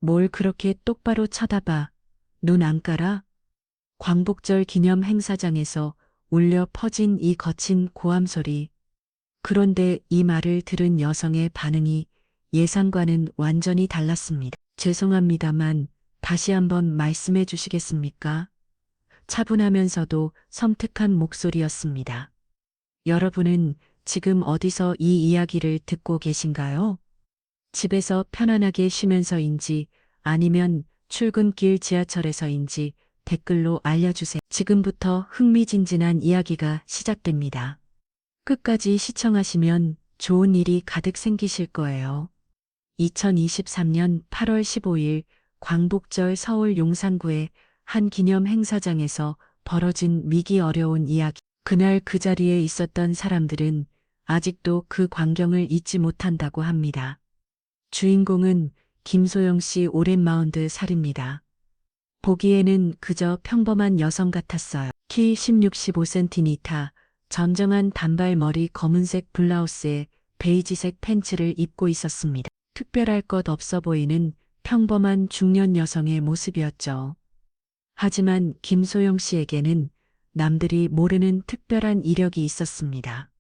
뭘 그렇게 똑바로 쳐다봐. 눈 안 깔아? 광복절 기념 행사장에서 울려 퍼진 이 거친 고함 소리. 그런데 이 말을 들은 여성의 반응이 예상과는 완전히 달랐습니다. 죄송합니다만 다시 한번 말씀해 주시겠습니까? 차분하면서도 섬뜩한 목소리였습니다. 여러분은 지금 어디서 이 이야기를 듣고 계신가요? 집에서 편안하게 쉬면서인지 아니면 출근길 지하철에서인지 댓글로 알려주세요. 지금부터 흥미진진한 이야기가 시작됩니다. 끝까지 시청하시면 좋은 일이 가득 생기실 거예요. 2023년 8월 15일 광복절 서울 용산구의 한 기념 행사장에서 벌어진 위기 어려운 이야기. 그날 그 자리에 있었던 사람들은 아직도 그 광경을 잊지 못한다고 합니다. 주인공은 김소영 씨 오랜 40살입니다. 보기에는 그저 평범한 여성 같았어요. 키 16, 15cm, 정정한 단발머리 검은색 블라우스에 베이지색 팬츠를 입고 있었습니다. 특별할 것 없어 보이는 평범한 중년 여성의 모습이었죠. 하지만 김소영 씨에게는 남들이 모르는 특별한 이력이 있었습니다.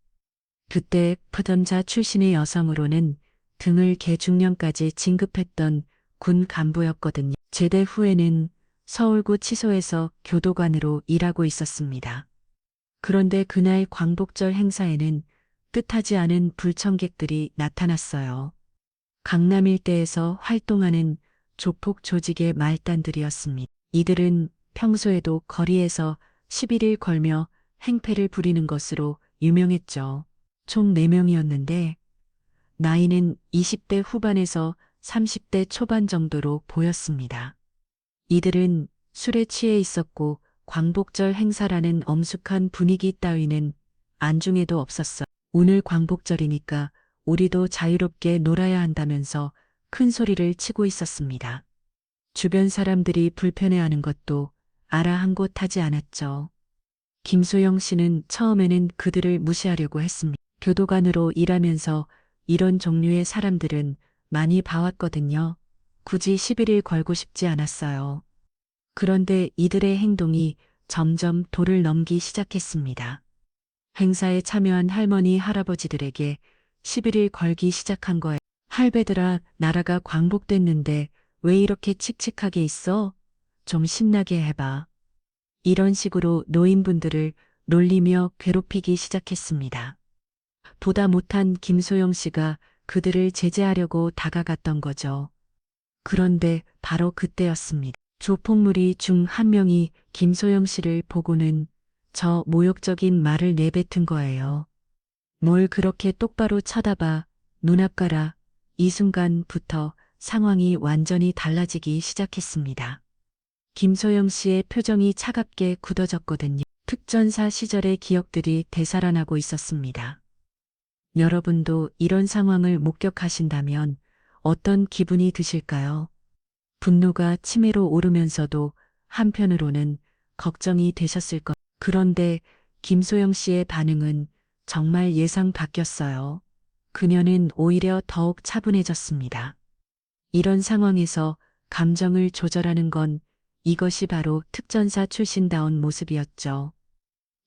그때 푸점자 출신의 여성으로는 등을 개중년까지 진급했던 군 간부였거든요. 제대 후에는 서울구 치소에서 교도관으로 일하고 있었습니다. 그런데 그날 광복절 행사에는 뜻하지 않은 불청객들이 나타났어요. 강남 일대에서 활동하는 조폭 조직의 말단들이었습니다. 이들은 평소에도 거리에서 시비를 걸며 행패를 부리는 것으로 유명했죠. 총 4명이었는데 나이는 20대 후반에서 30대 초반 정도로 보였습니다. 이들은 술에 취해 있었고 광복절 행사라는 엄숙한 분위기 따위는 안중에도 없었어. 오늘 광복절이니까 우리도 자유롭게 놀아야 한다면서 큰 소리를 치고 있었습니다. 주변 사람들이 불편해하는 것도 아랑곳하지 않았죠. 김소영 씨는 처음에는 그들을 무시하려고 했습니다. 교도관으로 일하면서 이런 종류의 사람들은 많이 봐왔거든요. 굳이 시비를 걸고 싶지 않았어요. 그런데 이들의 행동이 점점 도를 넘기 시작했습니다. 행사에 참여한 할머니, 할아버지들에게 시비를 걸기 시작한 거예요. 할배들아, 나라가 광복됐는데 왜 이렇게 칙칙하게 있어? 좀 신나게 해봐. 이런 식으로 노인분들을 놀리며 괴롭히기 시작했습니다. 보다 못한 김소영 씨가 그들을 제재하려고 다가갔던 거죠. 그런데 바로 그때였습니다. 조폭무리 중 한 명이 김소영 씨를 보고는 저 모욕적인 말을 내뱉은 거예요. 뭘 그렇게 똑바로 쳐다봐, 눈 앞 가라. 이 순간부터 상황이 완전히 달라지기 시작했습니다. 김소영 씨의 표정이 차갑게 굳어졌거든요. 특전사 시절의 기억들이 되살아나고 있었습니다. 여러분도 이런 상황을 목격하신다면 어떤 기분이 드실까요? 분노가 치밀어 오르면서도 한편으로는 걱정이 되셨을 것. 그런데 김소영 씨의 반응은 정말 예상 밖이었어요. 그녀는 오히려 더욱 차분해졌습니다. 이런 상황에서 감정을 조절하는 건 이것이 바로 특전사 출신다운 모습이었죠.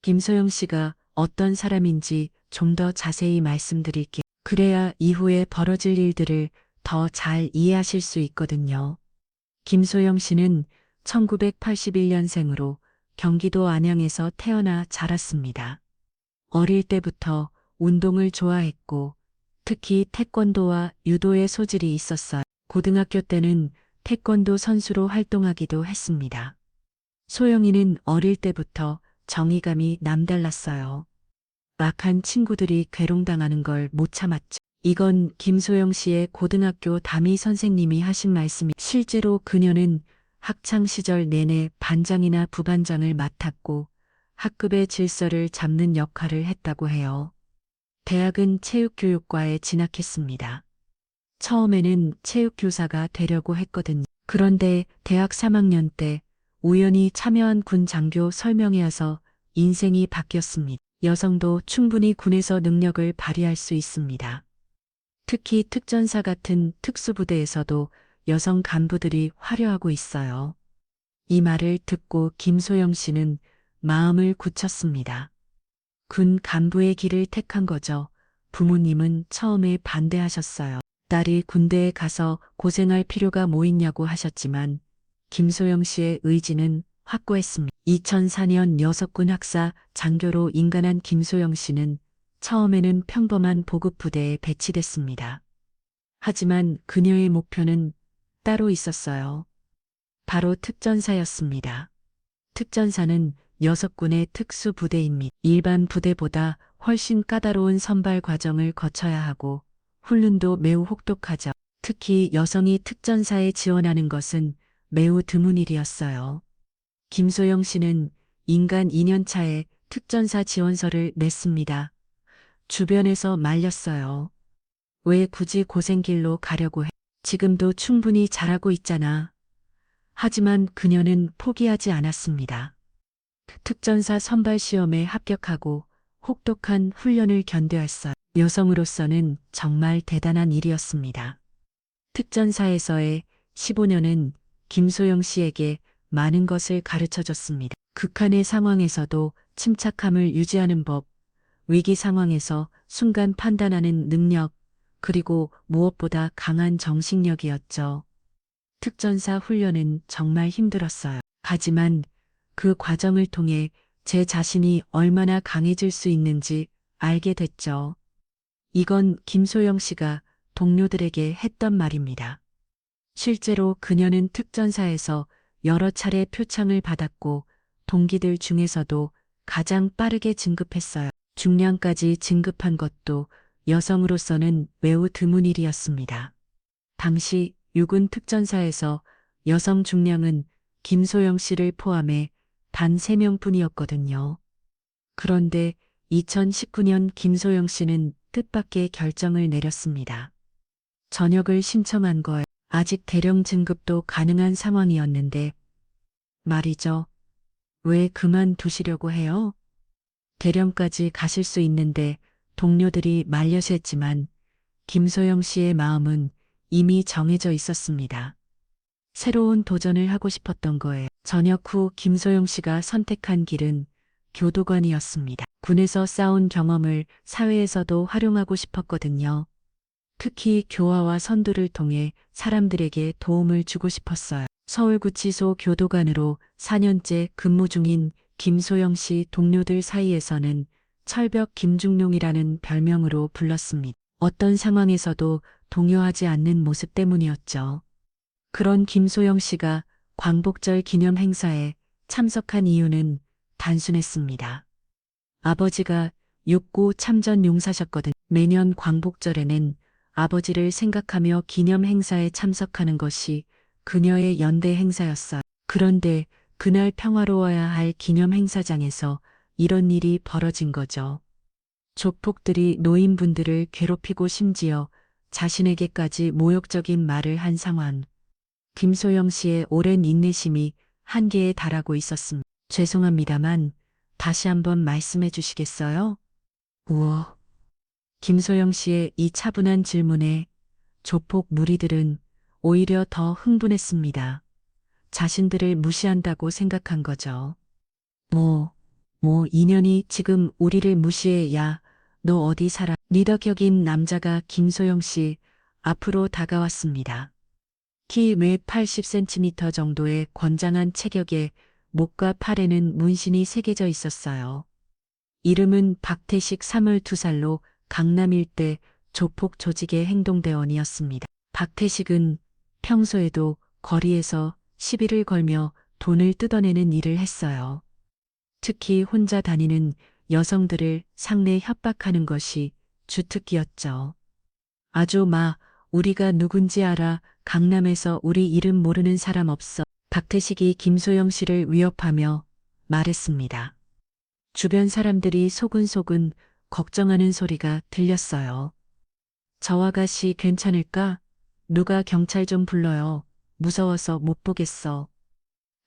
김소영 씨가 어떤 사람인지 좀 더 자세히 말씀드릴게요. 그래야 이후에 벌어질 일들을 더 잘 이해하실 수 있거든요. 김소영 씨는 1981년생으로 경기도 안양에서 태어나 자랐습니다. 어릴 때부터 운동을 좋아했고 특히 태권도와 유도의 소질이 있었어요. 고등학교 때는 태권도 선수로 활동하기도 했습니다. 소영이는 어릴 때부터 정의감이 남달랐어요. 막한 친구들이 괴롱당하는 걸 못 참았죠. 이건 김소영 씨의 고등학교 담임 선생님이 하신 말씀이 실제로 그녀는 학창 시절 내내 반장이나 부반장을 맡았고 학급의 질서를 잡는 역할을 했다고 해요. 대학은 체육교육과에 진학했습니다. 처음에는 체육교사가 되려고 했거든요. 그런데 대학 3학년 때 우연히 참여한 군 장교 설명회 와서 인생이 바뀌었습니다. 여성도 충분히 군에서 능력을 발휘할 수 있습니다. 특히 특전사 같은 특수부대에서도 여성 간부들이 화려하고 있어요. 이 말을 듣고 김소영 씨는 마음을 굳혔습니다. 군 간부의 길을 택한 거죠. 부모님은 처음에 반대하셨어요. 딸이 군대에 가서 고생할 필요가 뭐 있냐고 하셨지만 김소영 씨의 의지는 확고했습니다. 2004년 여섯군 학사 장교로 인간한 김소영 씨는 처음에는 평범한 보급부대에 배치됐습니다. 하지만 그녀의 목표는 따로 있었어요. 바로 특전사였습니다. 특전사는 여섯군의 특수부대입니다. 일반 부대보다 훨씬 까다로운 선발 과정을 거쳐야 하고 훈련도 매우 혹독하죠. 특히 여성이 특전사에 지원하는 것은 매우 드문 일이었어요. 김소영 씨는 인간 2년 차에 특전사 지원서를 냈습니다. 주변에서 말렸어요. 왜 굳이 고생길로 가려고 해? 지금도 충분히 잘하고 있잖아. 하지만 그녀는 포기하지 않았습니다. 특전사 선발 시험에 합격하고 혹독한 훈련을 견뎌했어요. 여성으로서는 정말 대단한 일이었습니다. 특전사에서의 15년은 김소영 씨에게 많은 것을 가르쳐 줬습니다. 극한의 상황에서도 침착함을 유지하는 법, 위기 상황에서 순간 판단하는 능력, 그리고 무엇보다 강한 정신력이었죠. 특전사 훈련은 정말 힘들었어요. 하지만 그 과정을 통해 제 자신이 얼마나 강해질 수 있는지 알게 됐죠. 이건 김소영 씨가 동료들에게 했던 말입니다. 실제로 그녀는 특전사에서 여러 차례 표창을 받았고 동기들 중에서도 가장 빠르게 진급했어요. 중량까지 진급한 것도 여성으로서는 매우 드문 일이었습니다. 당시 육군 특전사에서 여성 중량은 김소영 씨를 포함해 단 3명뿐이었거든요. 그런데 2019년 김소영 씨는 뜻밖의 결정을 내렸습니다. 전역을 신청한 거예요. 아직 대령 진급도 가능한 상황이었는데 말이죠. 왜 그만두시려고 해요? 대령까지 가실 수 있는데 동료들이 말려했지만 김소영 씨의 마음은 이미 정해져 있었습니다. 새로운 도전을 하고 싶었던 거예요. 전역 후 김소영 씨가 선택한 길은 교도관이었습니다. 군에서 쌓은 경험을 사회에서도 활용하고 싶었거든요. 특히 교화와 선두를 통해 사람들에게 도움을 주고 싶었어요. 서울구치소 교도관으로 4년째 근무 중인 김소영 씨 동료들 사이에서는 철벽 김중룡이라는 별명으로 불렀습니다. 어떤 상황에서도 동요하지 않는 모습 때문이었죠. 그런 김소영 씨가 광복절 기념 행사에 참석한 이유는 단순했습니다. 아버지가 육고 참전 용사셨거든. 매년 광복절에는 아버지를 생각하며 기념 행사에 참석하는 것이 그녀의 연대 행사였어요. 그런데 그날 평화로워야 할 기념 행사장에서 이런 일이 벌어진 거죠. 조폭들이 노인분들을 괴롭히고 심지어 자신에게까지 모욕적인 말을 한 상황. 김소영 씨의 오랜 인내심이 한계에 달하고 있었습니다. 죄송합니다만 다시 한번 말씀해 주시겠어요? 우와. 김소영 씨의 이 차분한 질문에 조폭 무리들은 오히려 더 흥분했습니다. 자신들을 무시한다고 생각한 거죠. 인연이 지금 우리를 무시해. 야, 너 어디 살아? 리더 격인 남자가 김소영 씨 앞으로 다가왔습니다. 키 외 80cm 정도의 건장한 체격에 목과 팔에는 문신이 새겨져 있었어요. 이름은 박태식 32살로 강남 일대 조폭 조직의 행동대원이었습니다. 박태식은 평소에도 거리에서 시비를 걸며 돈을 뜯어내는 일을 했어요. 특히 혼자 다니는 여성들을 상례 협박하는 것이 주특기였죠. 우리가 누군지 알아. 강남에서 우리 이름 모르는 사람 없어. 박태식이 김소영 씨를 위협하며 말했습니다. 주변 사람들이 소근소근 걱정하는 소리가 들렸어요. 저 아가씨 괜찮을까? 누가 경찰 좀 불러요. 무서워서 못 보겠어.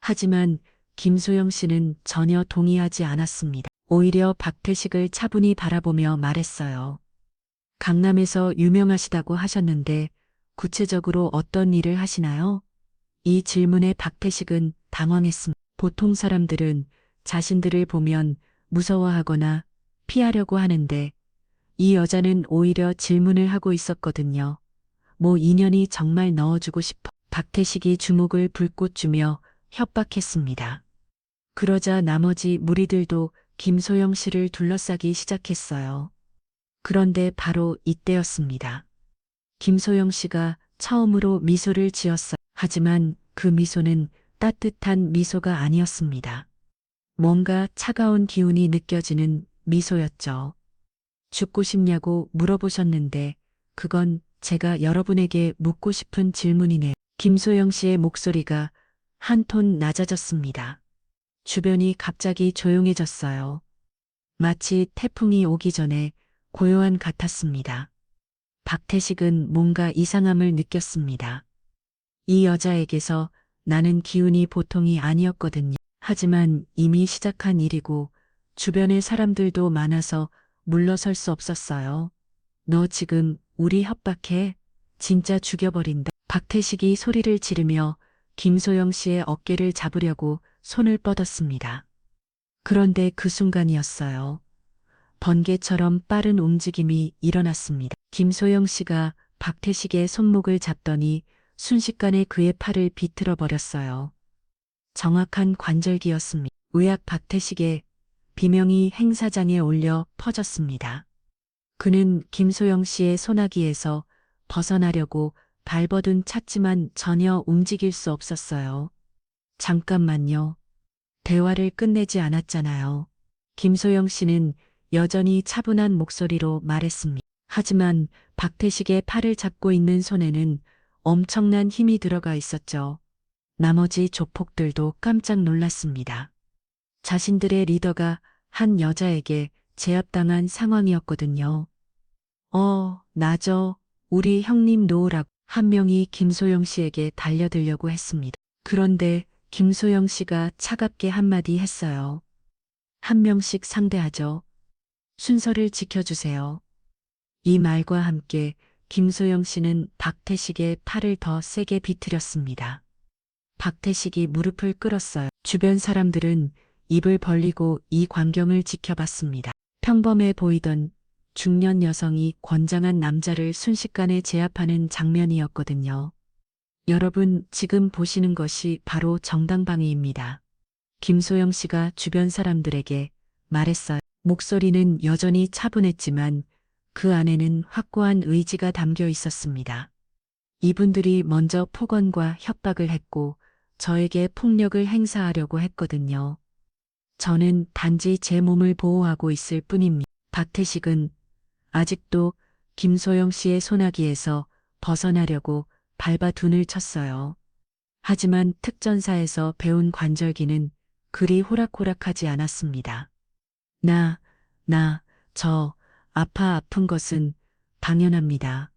하지만 김소영 씨는 전혀 동의하지 않았습니다. 오히려 박태식을 차분히 바라보며 말했어요. 강남에서 유명하시다고 하셨는데 구체적으로 어떤 일을 하시나요? 이 질문에 박태식은 당황했습니다. 보통 사람들은 자신들을 보면 무서워하거나 피하려고 하는데 이 여자는 오히려 질문을 하고 있었거든요. 뭐 인연이 정말 넣어주고 싶어. 박태식이 주먹을 불꽃 주며 협박했습니다. 그러자 나머지 무리들도 김소영 씨를 둘러싸기 시작했어요. 그런데 바로 이때였습니다. 김소영 씨가 처음으로 미소를 지었어요. 하지만 그 미소는 따뜻한 미소가 아니었습니다. 뭔가 차가운 기운이 느껴지는 미소였죠. 죽고 싶냐고 물어보셨는데 그건 제가 여러분에게 묻고 싶은 질문이네요. 김소영 씨의 목소리가 한 톤 낮아졌습니다. 주변이 갑자기 조용해졌어요. 마치 태풍이 오기 전에 고요한 같았습니다. 박태식은 뭔가 이상함을 느꼈습니다. 이 여자에게서 나는 기운이 보통이 아니었거든요. 하지만 이미 시작한 일이고 주변에 사람들도 많아서 물러설 수 없었어요. 너 지금 우리 협박해? 진짜 죽여버린다. 박태식이 소리를 지르며 김소영 씨의 어깨를 잡으려고 손을 뻗었습니다. 그런데 그 순간이었어요. 번개처럼 빠른 움직임이 일어났습니다. 김소영 씨가 박태식의 손목을 잡더니 순식간에 그의 팔을 비틀어 버렸어요. 정확한 관절기였습니다. 의학 박태식의 비명이 행사장에 올려 퍼졌습니다. 그는 김소영 씨의 소나기에서 벗어나려고 발버둥 찼지만 전혀 움직일 수 없었어요. 잠깐만요. 대화를 끝내지 않았잖아요. 김소영 씨는 여전히 차분한 목소리로 말했습니다. 하지만 박태식의 팔을 잡고 있는 손에는 엄청난 힘이 들어가 있었죠. 나머지 조폭들도 깜짝 놀랐습니다. 자신들의 리더가 한 여자에게 제압당한 상황이었거든요. 나죠. 우리 형님 놓으라고 한 명이 김소영 씨에게 달려들려고 했습니다. 그런데 김소영 씨가 차갑게 한마디 했어요. 한 명씩 상대하죠. 순서를 지켜주세요. 이 말과 함께 김소영 씨는 박태식의 팔을 더 세게 비틀었습니다. 박태식이 무릎을 꿇었어요. 주변 사람들은 입을 벌리고 이 광경을 지켜봤습니다. 평범해 보이던 중년 여성이 권장한 남자를 순식간에 제압하는 장면이었거든요. 여러분 지금 보시는 것이 바로 정당방위입니다. 김소영 씨가 주변 사람들에게 말했어요. 목소리는 여전히 차분했지만 그 안에는 확고한 의지가 담겨 있었습니다. 이분들이 먼저 폭언과 협박을 했고 저에게 폭력을 행사하려고 했거든요. 저는 단지 제 몸을 보호하고 있을 뿐입니다. 박태식은 아직도 김소영 씨의 소나기에서 벗어나려고 발바둔을 쳤어요. 하지만 특전사에서 배운 관절기는 그리 호락호락하지 않았습니다. 아픈 것은 당연합니다.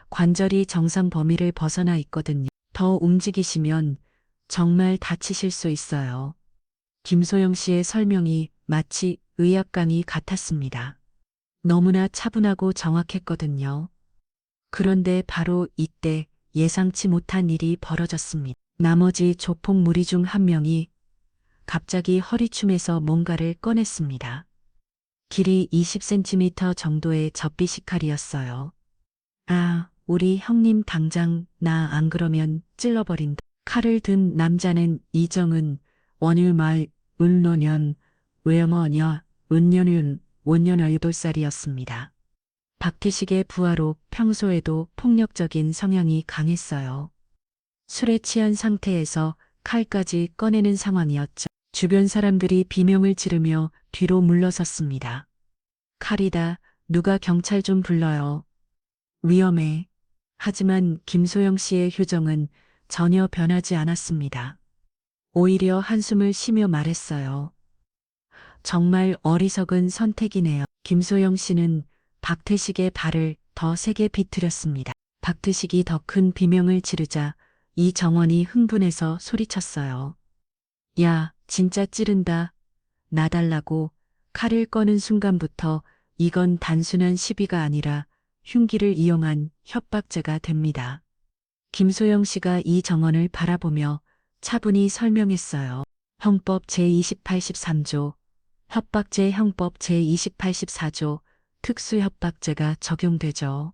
관절이 정상 범위를 벗어나 있거든요. 더 움직이시면 정말 다치실 수 있어요. 김소영 씨의 설명이 마치 의학 강의 같았습니다. 너무나 차분하고 정확했거든요. 그런데 바로 이때 예상치 못한 일이 벌어졌습니다. 나머지 조폭 무리 중 한 명이 갑자기 허리춤에서 뭔가를 꺼냈습니다. 길이 20cm 정도의 접비식 칼이었어요. 우리 형님 당장 나 안 그러면 찔러버린다. 칼을 든 남자는 이정은 원율말 은노년 외어머녀 은년윤 원년 8살이었습니다. 박태식의 부하로 평소에도 폭력적인 성향이 강했어요. 술에 취한 상태에서 칼까지 꺼내는 상황이었죠. 주변 사람들이 비명을 지르며 뒤로 물러섰습니다. 칼이다. 누가 경찰 좀 불러요. 위험해. 하지만 김소영 씨의 표정은 전혀 변하지 않았습니다. 오히려 한숨을 쉬며 말했어요. 정말 어리석은 선택이네요. 김소영 씨는 박태식의 발을 더 세게 비틀었습니다. 박태식이 더 큰 비명을 지르자 이정원이 흥분해서 소리쳤어요. 야, 진짜 찌른다. 놔달라고. 칼을 꺼는 순간부터 이건 단순한 시비가 아니라 흉기를 이용한 협박죄가 됩니다. 김소영 씨가 이 정원을 바라보며 차분히 설명했어요. 형법 제28-3조, 협박죄 형법 제28-4조, 특수협박죄가 적용되죠.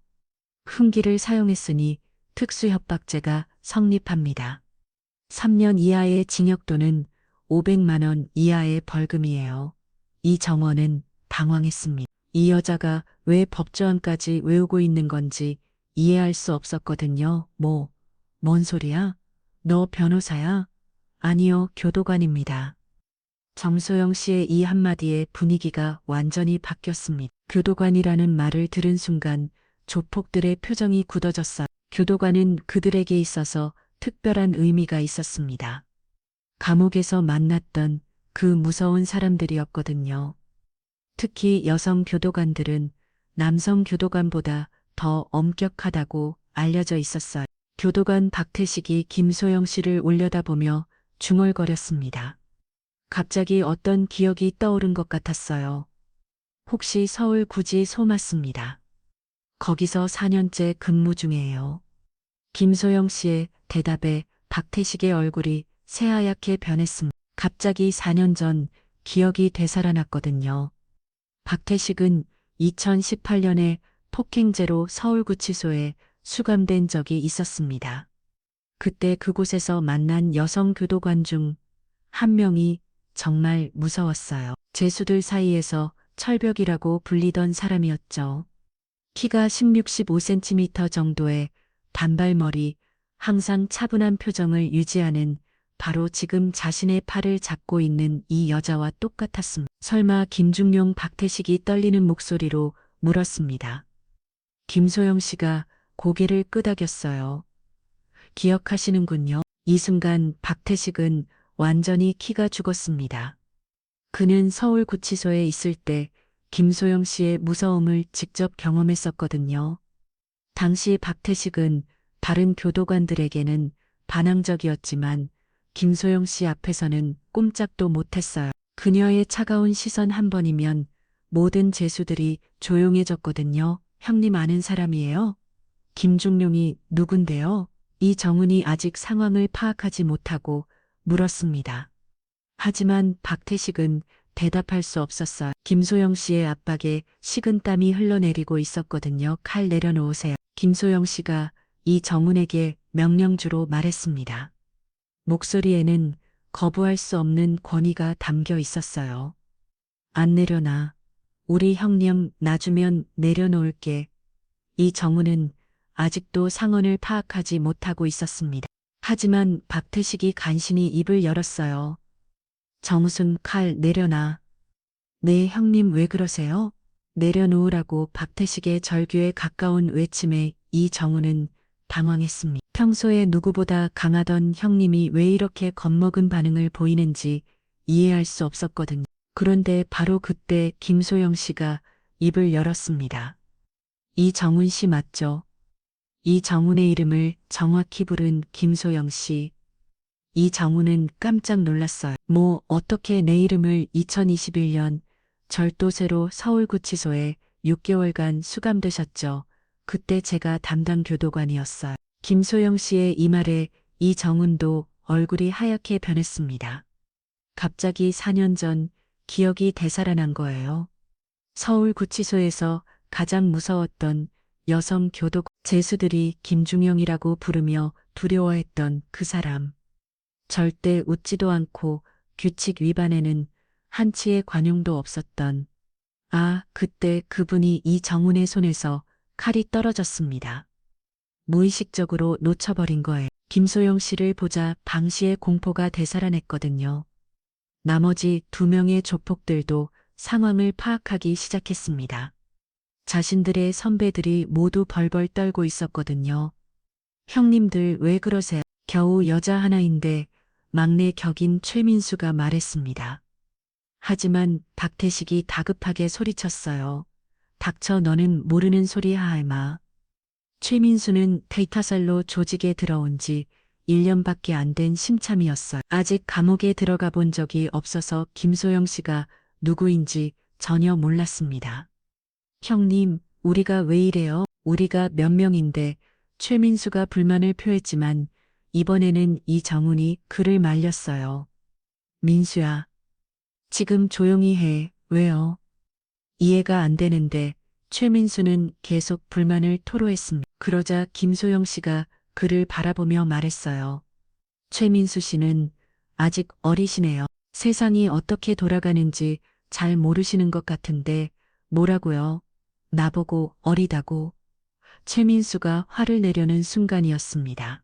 흉기를 사용했으니 특수협박죄가 성립합니다. 3년 이하의 징역 또는 500만 원 이하의 벌금이에요. 이 정원은 당황했습니다. 이 여자가 왜 법조안까지 외우고 있는 건지 이해할 수 없었거든요. 뭔 소리야? 너 변호사야? 아니요, 교도관입니다. 정소영 씨의 이 한마디에 분위기가 완전히 바뀌었습니다. 교도관이라는 말을 들은 순간 조폭들의 표정이 굳어졌어요. 교도관은 그들에게 있어서 특별한 의미가 있었습니다. 감옥에서 만났던 그 무서운 사람들이었거든요. 특히 여성 교도관들은 남성 교도관보다 더 엄격하다고 알려져 있었어요. 교도관 박태식이 김소영 씨를 올려다보며 중얼거렸습니다. 갑자기 어떤 기억이 떠오른 것 같았어요. 혹시 서울 구치소 맞습니다. 거기서 4년째 근무 중이에요. 김소영 씨의 대답에 박태식의 얼굴이 새하얗게 변했습니다. 갑자기 4년 전 기억이 되살아났거든요. 박태식은 2018년에 폭행죄로 서울구치소에 수감된 적이 있었습니다. 그때 그곳에서 만난 여성 교도관 중 한 명이 정말 무서웠어요. 죄수들 사이에서 철벽이라고 불리던 사람이었죠. 키가 16-15cm 정도의 단발머리, 항상 차분한 표정을 유지하는 바로 지금 자신의 팔을 잡고 있는 이 여자와 똑같았습니다. 설마 김중용 박태식이 떨리는 목소리로 물었습니다. 김소영 씨가 고개를 끄덕였어요. 기억하시는군요. 이 순간 박태식은 완전히 키가 죽었습니다. 그는 서울구치소에 있을 때 김소영 씨의 무서움을 직접 경험했었거든요. 당시 박태식은 다른 교도관들에게는 반항적이었지만 김소영 씨 앞에서는 꼼짝도 못했어요. 그녀의 차가운 시선 한 번이면 모든 죄수들이 조용해졌거든요. 형님 아는 사람이에요? 김중룡이 누군데요? 이정은이 아직 상황을 파악하지 못하고 물었습니다. 하지만 박태식은 대답할 수 없었어요. 김소영 씨의 압박에 식은땀이 흘러내리고 있었거든요. 칼 내려놓으세요. 김소영 씨가 이정은에게 명령주로 말했습니다. 목소리에는 거부할 수 없는 권위가 담겨 있었어요. 안 내려놔. 우리 형님 놔주면 내려놓을게. 이정은은 아직도 상황을 파악하지 못하고 있었습니다. 하지만 박태식이 간신히 입을 열었어요. 정우승 칼 내려놔. 네 형님 왜 그러세요? 내려놓으라고 박태식의 절규에 가까운 외침에 이정우는 당황했습니다. 평소에 누구보다 강하던 형님이 왜 이렇게 겁먹은 반응을 보이는지 이해할 수 없었거든요. 그런데 바로 그때 김소영 씨가 입을 열었습니다. 이정훈 씨 맞죠? 이정훈의 이름을 정확히 부른 김소영 씨. 이정훈은 깜짝 놀랐어요. 어떻게 내 이름을 2021년 절도죄로 서울구치소에 6개월간 수감되셨죠? 그때 제가 담당 교도관이었어요. 김소영 씨의 이 말에 이정훈도 얼굴이 하얗게 변했습니다. 갑자기 4년 전 기억이 되살아난 거예요. 서울구치소에서 가장 무서웠던 여성 교도관 죄수들이 김중영이라고 부르며 두려워했던 그 사람. 절대 웃지도 않고 규칙 위반에는 한치의 관용도 없었던. 그때 그분이 이정훈의 손에서 칼이 떨어졌습니다. 무의식적으로 놓쳐버린 거예요. 김소영 씨를 보자 방 씨의 공포가 되살아냈거든요. 나머지 2명의 조폭들도 상황을 파악하기 시작했습니다. 자신들의 선배들이 모두 벌벌 떨고 있었거든요. 형님들 왜 그러세요? 겨우 여자 하나인데 막내 격인 최민수가 말했습니다. 하지만 박태식이 다급하게 소리쳤어요. 닥쳐 너는 모르는 소리 하마. 최민수는 데이터살로 조직에 들어온 지 1년밖에 안 된 심참이었어요. 아직 감옥에 들어가 본 적이 없어서 김소영 씨가 누구인지 전혀 몰랐습니다. 형님, 우리가 왜 이래요? 우리가 몇 명인데 최민수가 불만을 표했지만 이번에는 이정훈이 그를 말렸어요. 민수야, 지금 조용히 해. 왜요? 이해가 안 되는데 최민수는 계속 불만을 토로했습니다. 그러자 김소영 씨가 그를 바라보며 말했어요. 최민수 씨는 아직 어리시네요. 세상이 어떻게 돌아가는지 잘 모르시는 것 같은데 뭐라고요? 나보고 어리다고. 최민수가 화를 내려는 순간이었습니다.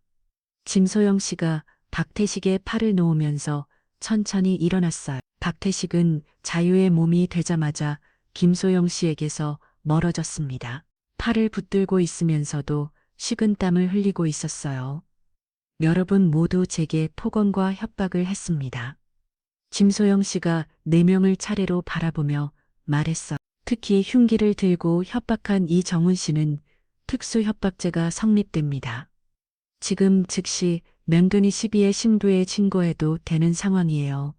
김소영 씨가 박태식의 팔을 놓으면서 천천히 일어났어요. 박태식은 자유의 몸이 되자마자 김소영 씨에게서 멀어졌습니다. 팔을 붙들고 있으면서도 식은땀을 흘리고 있었어요. 여러분 모두 제게 폭언과 협박을 했습니다. 김소영 씨가 4명을 차례로 바라보며 말했어. 특히 흉기를 들고 협박한 이정훈 씨는 특수협박죄가 성립됩니다. 지금 즉시 명근이 12의 신부에 신고해도 되는 상황이에요.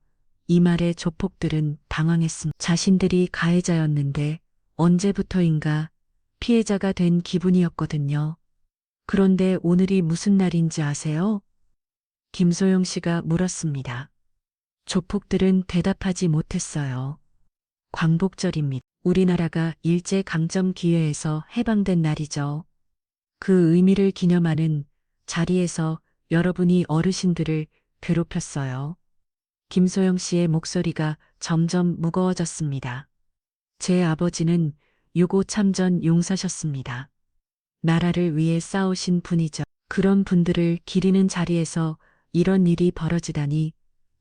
이 말에 조폭들은 당황했습니다. 자신들이 가해자였는데 언제부터인가 피해자가 된 기분이었거든요. 그런데 오늘이 무슨 날인지 아세요? 김소영 씨가 물었습니다. 조폭들은 대답하지 못했어요. 광복절입니다. 우리나라가 일제강점 기회에서 해방된 날이죠. 그 의미를 기념하는 자리에서 여러분이 어르신들을 괴롭혔어요. 김소영 씨의 목소리가 점점 무거워졌습니다. 제 아버지는 6.5 참전 용사셨습니다. 나라를 위해 싸우신 분이죠. 그런 분들을 기리는 자리에서 이런 일이 벌어지다니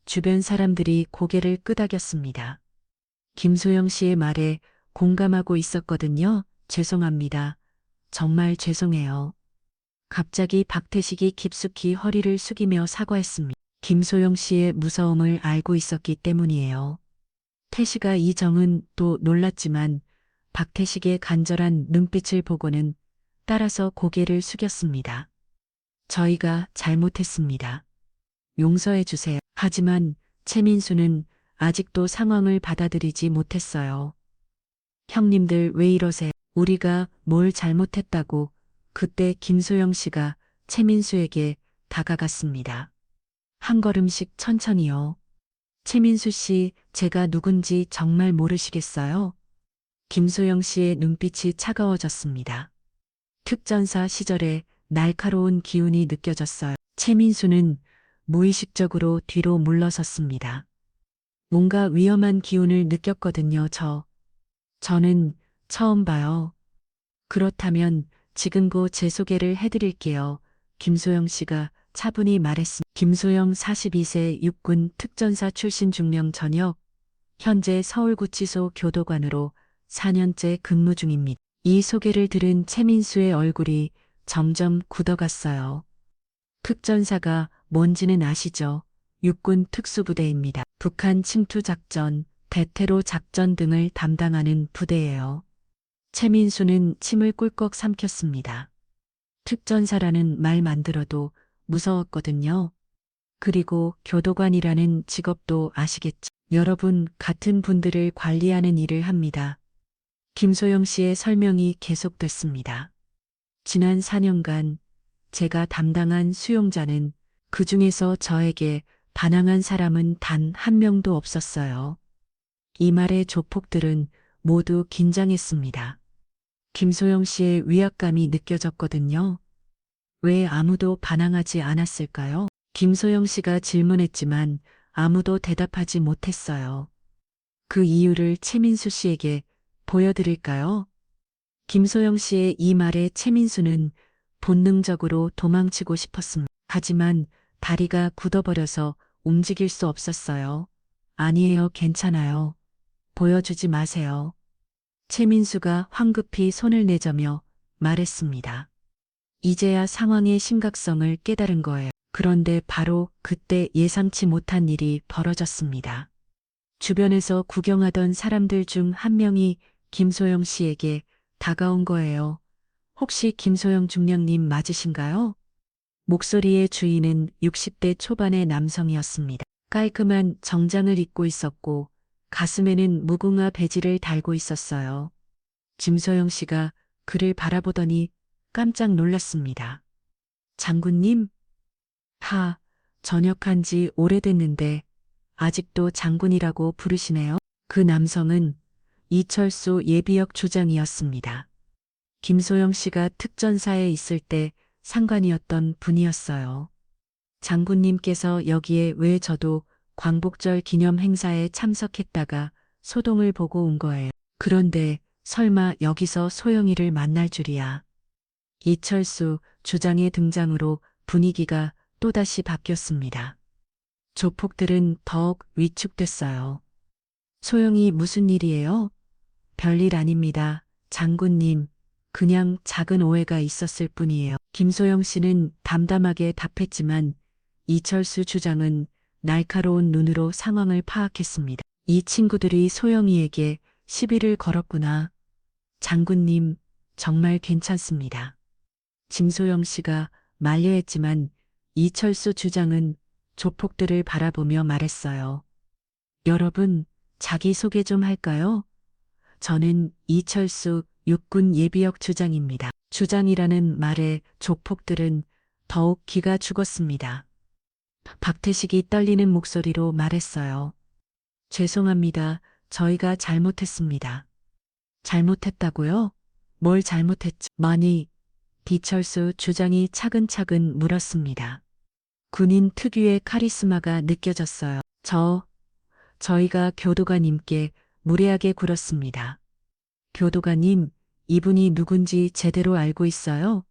주변 사람들이 고개를 끄덕였습니다. 김소영 씨의 말에 공감하고 있었거든요. 죄송합니다. 정말 죄송해요. 갑자기 박태식이 깊숙이 허리를 숙이며 사과했습니다. 김소영 씨의 무서움을 알고 있었기 때문이에요. 태식아 이정은 또 놀랐지만 박태식의 간절한 눈빛을 보고는 따라서 고개를 숙였습니다. 저희가 잘못했습니다. 용서해 주세요. 하지만 최민수는 아직도 상황을 받아들이지 못했어요. 형님들 왜 이러세요? 우리가 뭘 잘못했다고. 그때 김소영 씨가 최민수에게 다가갔습니다. 한 걸음씩 천천히요. 최민수 씨, 제가 누군지 정말 모르시겠어요? 김소영 씨의 눈빛이 차가워졌습니다. 특전사 시절에 날카로운 기운이 느껴졌어요. 최민수는 무의식적으로 뒤로 물러섰습니다. 뭔가 위험한 기운을 느꼈거든요, 저는 처음 봐요. 그렇다면 지금 곧 제 소개를 해드릴게요. 김소영 씨가 차분히 말했습니다. 김소영 42세 육군 특전사 출신 중령 전역, 현재 서울구치소 교도관으로 4년째 근무 중입니다. 이 소개를 들은 최민수의 얼굴이 점점 굳어갔어요. 특전사가 뭔지는 아시죠? 육군 특수부대입니다. 북한 침투작전, 대테러 작전 등을 담당하는 부대예요. 최민수는 침을 꿀꺽 삼켰습니다. 특전사라는 말만 들어도 무서웠거든요. 그리고 교도관이라는 직업도 아시겠죠? 여러분 같은 분들을 관리하는 일을 합니다. 김소영 씨의 설명이 계속됐습니다. 지난 4년간 제가 담당한 수용자는 그 중에서 저에게 반항한 사람은 단 한 명도 없었어요. 이 말에 조폭들은 모두 긴장했습니다. 김소영 씨의 위압감이 느껴졌거든요. 왜 아무도 반항하지 않았을까요? 김소영 씨가 질문했지만 아무도 대답하지 못했어요. 그 이유를 최민수 씨에게 보여드릴까요? 김소영 씨의 이 말에 최민수는 본능적으로 도망치고 싶었습니다. 하지만 다리가 굳어버려서 움직일 수 없었어요. 아니에요, 괜찮아요. 보여주지 마세요. 최민수가 황급히 손을 내저며 말했습니다. 이제야 상황의 심각성을 깨달은 거예요. 그런데 바로 그때 예상치 못한 일이 벌어졌습니다. 주변에서 구경하던 사람들 중 한 명이 김소영 씨에게 다가온 거예요. 혹시 김소영 중령님 맞으신가요? 목소리의 주인은 60대 초반의 남성이었습니다. 깔끔한 정장을 입고 있었고 가슴에는 무궁화 배지를 달고 있었어요. 김소영 씨가 그를 바라보더니 깜짝 놀랐습니다. 장군님? 전역한 지 오래됐는데 아직도 장군이라고 부르시네요. 그 남성은 이철수 예비역 주장이었습니다. 김소영 씨가 특전사에 있을 때 상관이었던 분이었어요. 장군님께서 여기에 왜 저도 광복절 기념 행사에 참석했다가 소동을 보고 온 거예요. 그런데 설마 여기서 소영이를 만날 줄이야. 이철수 주장의 등장으로 분위기가 또다시 바뀌었습니다. 조폭들은 더욱 위축됐어요. 소영이 무슨 일이에요? 별일 아닙니다. 장군님, 그냥 작은 오해가 있었을 뿐이에요. 김소영 씨는 담담하게 답했지만 이철수 주장은 날카로운 눈으로 상황을 파악했습니다. 이 친구들이 소영이에게 시비를 걸었구나. 장군님, 정말 괜찮습니다. 김소영 씨가 만류했지만 이철수 주장은 조폭들을 바라보며 말했어요. 여러분, 자기소개 좀 할까요? 저는 이철수 육군 예비역 주장입니다. 주장이라는 말에 조폭들은 더욱 기가 죽었습니다. 박태식이 떨리는 목소리로 말했어요. 죄송합니다. 저희가 잘못했습니다. 잘못했다고요? 뭘 잘못했죠? 이철수 주장이 차근차근 물었습니다. 군인 특유의 카리스마가 느껴졌어요. 저희가 교도관님께 무례하게 굴었습니다. 교도관님, 이분이 누군지 제대로 알고 있어요?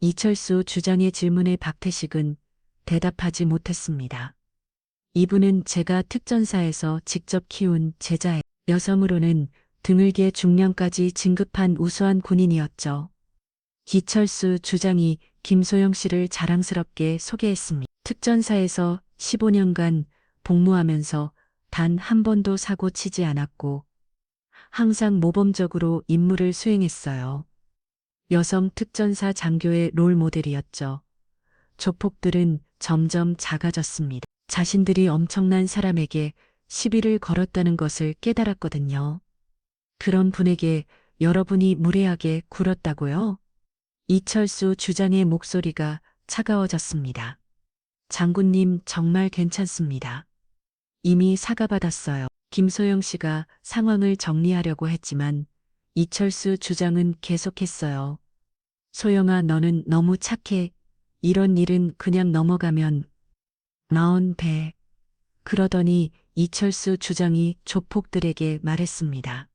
이철수 주장의 질문에 박태식은 대답하지 못했습니다. 이분은 제가 특전사에서 직접 키운 제자예요. 여성으로는 드물게 중령까지 진급한 우수한 군인이었죠. 이철수 주장이 김소영 씨를 자랑스럽게 소개했습니다. 특전사에서 15년간 복무하면서 단 한 번도 사고 치지 않았고 항상 모범적으로 임무를 수행했어요. 여성 특전사 장교의 롤 모델이었죠. 조폭들은 점점 작아졌습니다. 자신들이 엄청난 사람에게 시비를 걸었다는 것을 깨달았거든요. 그런 분에게 여러분이 무례하게 굴었다고요? 이철수 주장의 목소리가 차가워졌습니다. 장군님 정말 괜찮습니다. 이미 사과받았어요. 김소영 씨가 상황을 정리하려고 했지만 이철수 주장은 계속했어요. 소영아, 너는 너무 착해. 이런 일은 그냥 넘어가면 나온 배. 그러더니 이철수 주장이 조폭들에게 말했습니다.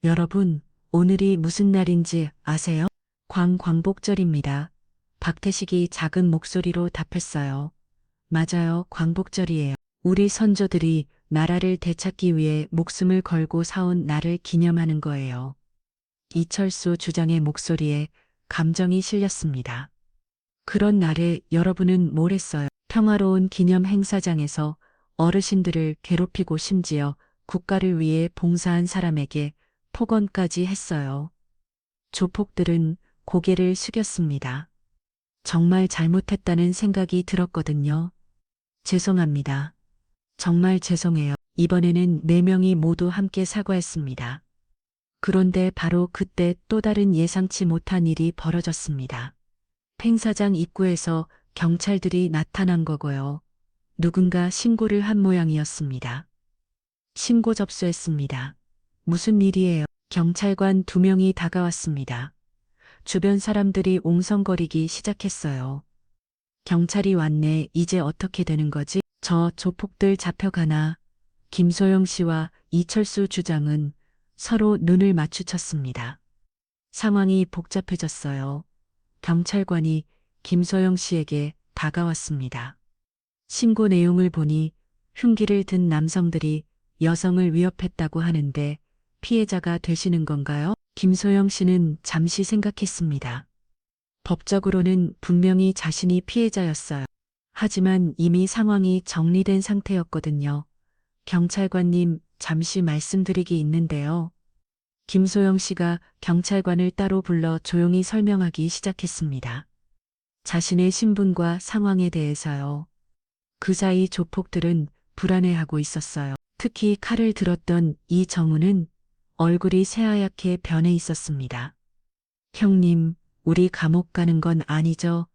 여러분, 오늘이 무슨 날인지 아세요? 광복절입니다. 박태식이 작은 목소리로 답했어요. 맞아요, 광복절이에요. 우리 선조들이 나라를 되찾기 위해 목숨을 걸고 사온 날을 기념하는 거예요. 이철수 주장의 목소리에 감정이 실렸습니다. 그런 날에 여러분은 뭘 했어요? 평화로운 기념 행사장에서 어르신들을 괴롭히고 심지어 국가를 위해 봉사한 사람에게 폭언까지 했어요. 조폭들은 고개를 숙였습니다. 정말 잘못했다는 생각이 들었거든요. 죄송합니다. 정말 죄송해요. 이번에는 4명이 모두 함께 사과했습니다. 그런데 바로 그때 또 다른 예상치 못한 일이 벌어졌습니다. 행사장 입구에서 경찰들이 나타난 거고요. 누군가 신고를 한 모양이었습니다. 신고 접수했습니다. 무슨 일이에요? 경찰관 2명이 다가왔습니다. 주변 사람들이 옹성거리기 시작했어요. 경찰이 왔네. 이제 어떻게 되는 거지? 저 조폭들 잡혀가나? 김소영 씨와 이철수 주장은 서로 눈을 마주쳤습니다. 상황이 복잡해졌어요. 경찰관이 김소영 씨에게 다가왔습니다. 신고 내용을 보니 흉기를 든 남성들이 여성을 위협했다고 하는데 피해자가 되시는 건가요? 김소영 씨는 잠시 생각했습니다. 법적으로는 분명히 자신이 피해자였어요. 하지만 이미 상황이 정리된 상태였거든요. 경찰관님, 잠시 말씀드리기 있는데요. 김소영 씨가 경찰관을 따로 불러 조용히 설명하기 시작했습니다. 자신의 신분과 상황에 대해서요. 그 사이 조폭들은 불안해하고 있었어요. 특히 칼을 들었던 이정우는 얼굴이 새하얗게 변해 있었습니다. 형님, 우리 감옥 가는 건 아니죠?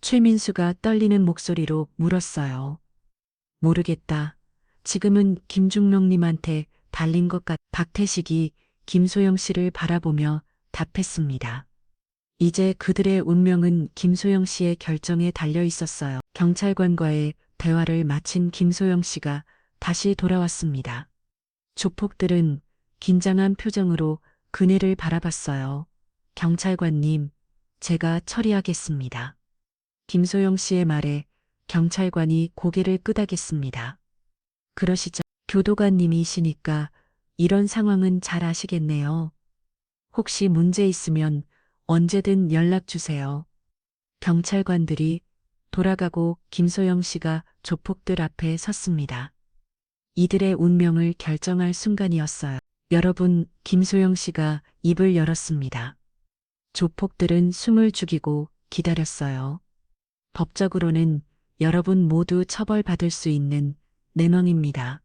최민수가 떨리는 목소리로 물었어요. 모르겠다. 지금은 김중록님한테 달린 것 같. 박태식이 김소영 씨를 바라보며 답했습니다. 이제 그들의 운명은 김소영 씨의 결정에 달려 있었어요. 경찰관과의 대화를 마친 김소영 씨가 다시 돌아왔습니다. 조폭들은 긴장한 표정으로 그네를 바라봤어요. 경찰관님, 제가 처리하겠습니다. 김소영 씨의 말에 경찰관이 고개를 끄덕였습니다. 그러시죠. 교도관님이시니까 이런 상황은 잘 아시겠네요. 혹시 문제 있으면 언제든 연락 주세요. 경찰관들이 돌아가고 김소영 씨가 조폭들 앞에 섰습니다. 이들의 운명을 결정할 순간이었어요. 여러분, 김소영 씨가 입을 열었습니다. 조폭들은 숨을 죽이고 기다렸어요. 법적으로는 여러분 모두 처벌받을 수 있는 내명입니다.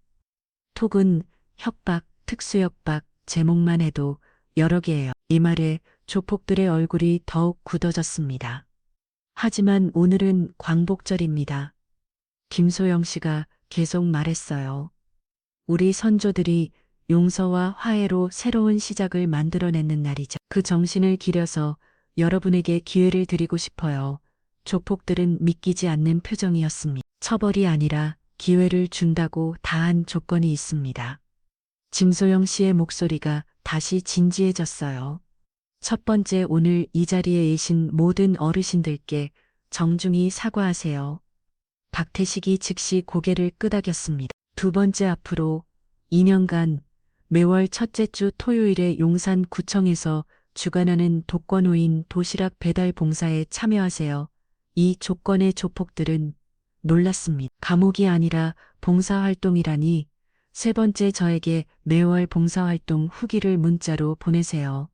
톡은 협박, 특수협박, 제목만 해도 여러 개예요. 이 말에 조폭들의 얼굴이 더욱 굳어졌습니다. 하지만 오늘은 광복절입니다. 김소영 씨가 계속 말했어요. 우리 선조들이 용서와 화해로 새로운 시작을 만들어내는 날이죠. 그 정신을 기려서 여러분에게 기회를 드리고 싶어요. 조폭들은 믿기지 않는 표정이었습니다. 처벌이 아니라 기회를 준다고 다한 조건이 있습니다. 김소영 씨의 목소리가 다시 진지해졌어요. 첫 번째, 오늘 이 자리에 계신 모든 어르신들께 정중히 사과하세요. 박태식이 즉시 고개를 끄덕였습니다. 두 번째, 앞으로 2년간 매월 첫째 주 토요일에 용산구청에서 주관하는 독거노인 도시락 배달 봉사에 참여하세요. 이 조건의 조폭들은 놀랐습니다. 감옥이 아니라 봉사활동이라니. 세 번째, 저에게 매월 봉사활동 후기를 문자로 보내세요.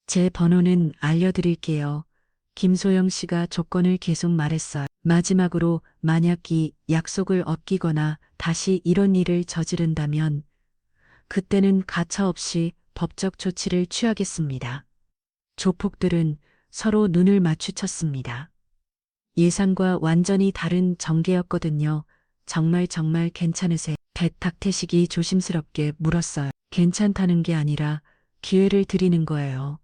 제 번호는 알려드릴게요. 김소영 씨가 조건을 계속 말했어요. 마지막으로 만약 이 약속을 어기거나 다시 이런 일을 저지른다면 그때는 가차없이 법적 조치를 취하겠습니다. 조폭들은 서로 눈을 마주쳤습니다. 예상과 완전히 다른 전개였거든요. 정말 괜찮으세요? 박태식이 조심스럽게 물었어요. 괜찮다는 게 아니라 기회를 드리는 거예요.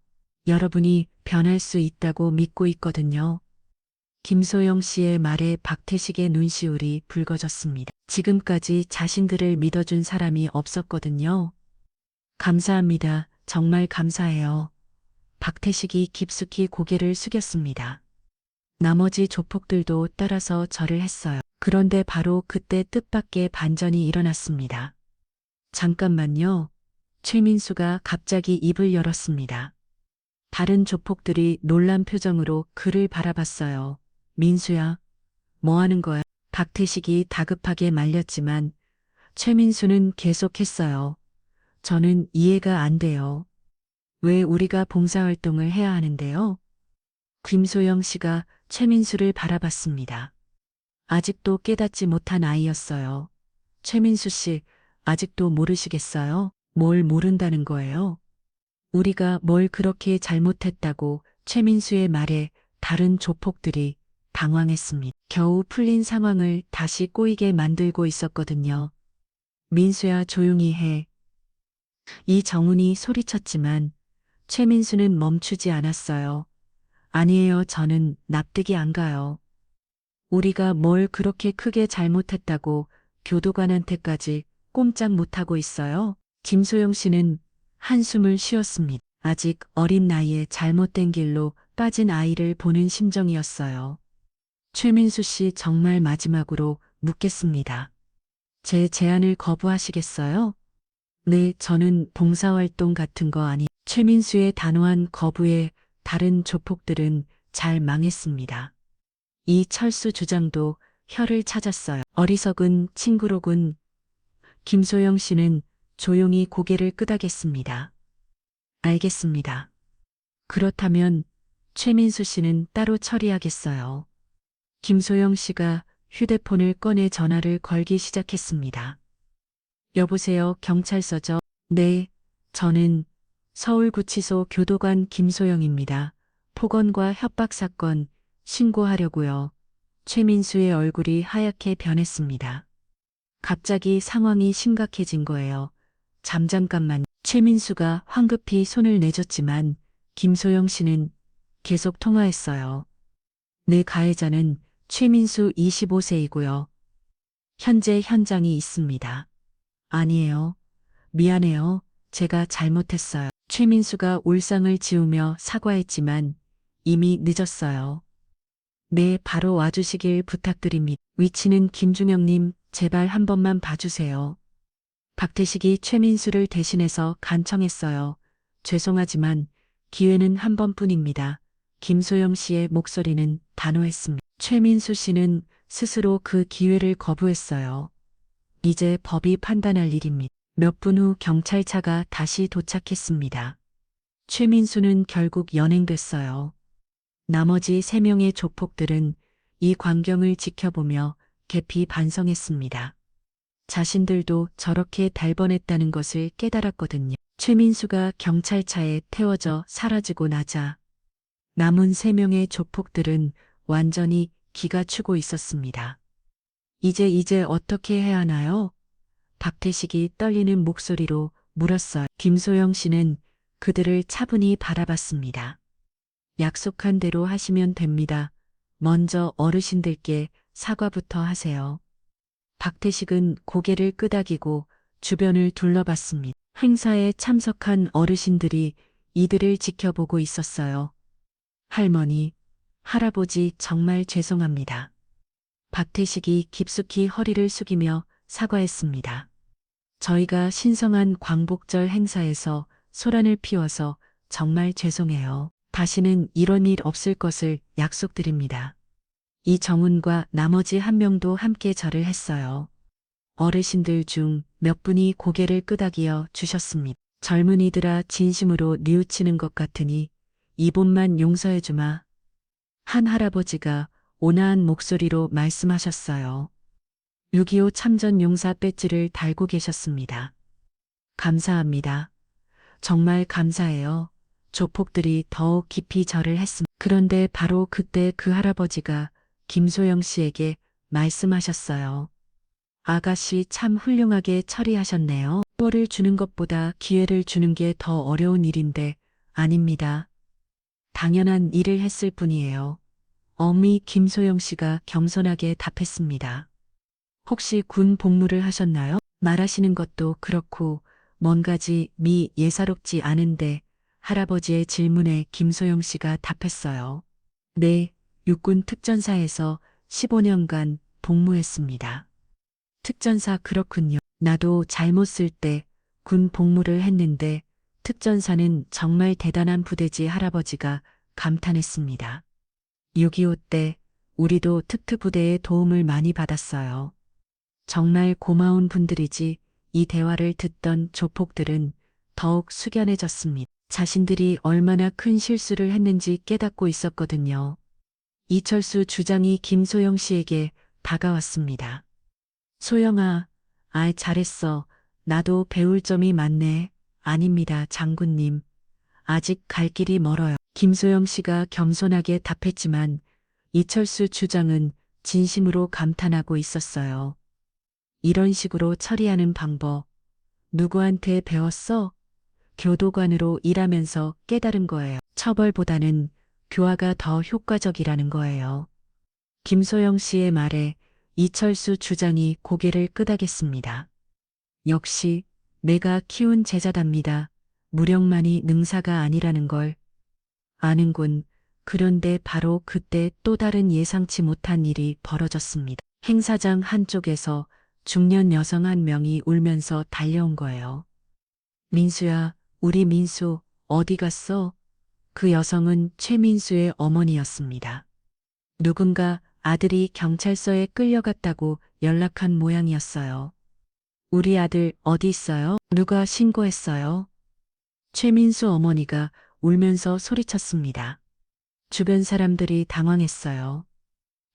여러분이 변할 수 있다고 믿고 있거든요. 김소영 씨의 말에 박태식의 눈시울이 붉어졌습니다. 지금까지 자신들을 믿어준 사람이 없었거든요. 감사합니다. 정말 감사해요. 박태식이 깊숙이 고개를 숙였습니다. 나머지 조폭들도 따라서 절을 했어요. 그런데 바로 그때 뜻밖의 반전이 일어났습니다. 잠깐만요. 최민수가 갑자기 입을 열었습니다. 다른 조폭들이 놀란 표정으로 그를 바라봤어요. 민수야, 뭐 하는 거야? 박태식이 다급하게 말렸지만 최민수는 계속했어요. 저는 이해가 안 돼요. 왜 우리가 봉사활동을 해야 하는데요? 김소영 씨가 최민수를 바라봤습니다. 아직도 깨닫지 못한 아이였어요. 최민수 씨, 아직도 모르시겠어요? 뭘 모른다는 거예요? 우리가 뭘 그렇게 잘못했다고. 최민수의 말에 다른 조폭들이 당황했습니다. 겨우 풀린 상황을 다시 꼬이게 만들고 있었거든요. 민수야, 조용히 해. 이정훈이 소리쳤지만 최민수는 멈추지 않았어요. 아니에요, 저는 납득이 안 가요. 우리가 뭘 그렇게 크게 잘못했다고 교도관한테까지 꼼짝 못하고 있어요? 김소영 씨는 한숨을 쉬었습니다. 아직 어린 나이에 잘못된 길로 빠진 아이를 보는 심정이었어요. 최민수 씨, 정말 마지막으로 묻겠습니다. 제 제안을 거부하시겠어요? 네, 저는 봉사활동 같은 거 아니. 최민수의 단호한 거부에 다른 조폭들은 잘 망했습니다. 이 철수 주장도 혀를 찾았어요. 어리석은 친구로군. 김소영 씨는 조용히 고개를 끄덕였습니다. 알겠습니다. 그렇다면 최민수 씨는 따로 처리하겠어요. 김소영 씨가 휴대폰을 꺼내 전화를 걸기 시작했습니다. 여보세요, 경찰서죠? 네, 저는 서울구치소 교도관 김소영입니다. 폭언과 협박 사건 신고하려고요. 최민수의 얼굴이 하얗게 변했습니다. 갑자기 상황이 심각해진 거예요. 잠깐만. 최민수가 황급히 손을 내줬지만 김소영 씨는 계속 통화했어요. 내 가해자는 최민수 25세이고요. 현재 현장이 있습니다. 아니에요. 미안해요. 제가 잘못했어요. 최민수가 울상을 지우며 사과했지만 이미 늦었어요. 네, 바로 와주시길 부탁드립니다. 위치는 김중영님, 제발 한 번만 봐주세요. 박태식이 최민수를 대신해서 간청했어요. 죄송하지만 기회는 한 번뿐입니다. 김소영 씨의 목소리는 단호했습니다. 최민수 씨는 스스로 그 기회를 거부했어요. 이제 법이 판단할 일입니다. 몇 분 후 경찰차가 다시 도착했습니다. 최민수는 결국 연행됐어요. 나머지 3명의 조폭들은 이 광경을 지켜보며 깊이 반성했습니다. 자신들도 저렇게 달번했다는 것을 깨달았거든요. 최민수가 경찰차에 태워져 사라지고 나자 남은 3명의 조폭들은 완전히 기가 추고 있었습니다. 이제 어떻게 해야 하나요? 박태식이 떨리는 목소리로 물었어요. 김소영 씨는 그들을 차분히 바라봤습니다. 약속한 대로 하시면 됩니다. 먼저 어르신들께 사과부터 하세요. 박태식은 고개를 끄덕이고 주변을 둘러봤습니다. 행사에 참석한 어르신들이 이들을 지켜보고 있었어요. 할머니, 할아버지 정말 죄송합니다. 박태식이 깊숙이 허리를 숙이며 사과했습니다. 저희가 신성한 광복절 행사에서 소란을 피워서 정말 죄송해요. 다시는 이런 일 없을 것을 약속드립니다. 이정훈과 나머지 1명도 함께 절을 했어요. 어르신들 중 몇 분이 고개를 끄덕여 주셨습니다. 젊은이들아 진심으로 뉘우치는 것 같으니 이번만 용서해주마. 한 할아버지가 온화한 목소리로 말씀하셨어요. 6.25 참전 용사 배지를 달고 계셨습니다. 감사합니다. 정말 감사해요. 조폭들이 더욱 깊이 절을 했습니다. 그런데 바로 그때 그 할아버지가 김소영 씨에게 말씀하셨어요. 아가씨 참 훌륭하게 처리하셨네요. 뽀를 주는 것보다 기회를 주는 게 더 어려운 일인데 아닙니다. 당연한 일을 했을 뿐이에요. 어미 김소영 씨가 겸손하게 답했습니다. 혹시 군 복무를 하셨나요? 말하시는 것도 그렇고 뭔가지 예사롭지 않은데 할아버지의 질문에 김소영 씨가 답했어요. 네, 육군 특전사에서 15년간 복무했습니다. 특전사 그렇군요. 나도 잘못 쓸 때 군 복무를 했는데 특전사는 정말 대단한 부대지 할아버지가 감탄했습니다. 6.25 때 우리도 특트부대의 도움을 많이 받았어요. 정말 고마운 분들이지. 이 대화를 듣던 조폭들은 더욱 숙연해졌습니다. 자신들이 얼마나 큰 실수를 했는지 깨닫고 있었거든요. 이철수 주장이 김소영 씨에게 다가왔습니다. 소영아, 잘했어. 나도 배울 점이 많네. 아닙니다, 장군님. 아직 갈 길이 멀어요. 김소영 씨가 겸손하게 답했지만 이철수 주장은 진심으로 감탄하고 있었어요. 이런 식으로 처리하는 방법, 누구한테 배웠어? 교도관으로 일하면서 깨달은 거예요. 처벌보다는 교화가 더 효과적이라는 거예요. 김소영 씨의 말에 이철수 주장이 고개를 끄덕였습니다. 역시 내가 키운 제자답니다. 무력만이 능사가 아니라는 걸 아는군. 그런데 바로 그때 또 다른 예상치 못한 일이 벌어졌습니다. 행사장 한쪽에서 중년 여성 1명이 울면서 달려온 거예요. 민수야, 우리 민수 어디 갔어? 그 여성은 최민수의 어머니였습니다. 누군가 아들이 경찰서에 끌려갔다고 연락한 모양이었어요. 우리 아들 어디 있어요? 누가 신고했어요? 최민수 어머니가 울면서 소리쳤습니다. 주변 사람들이 당황했어요.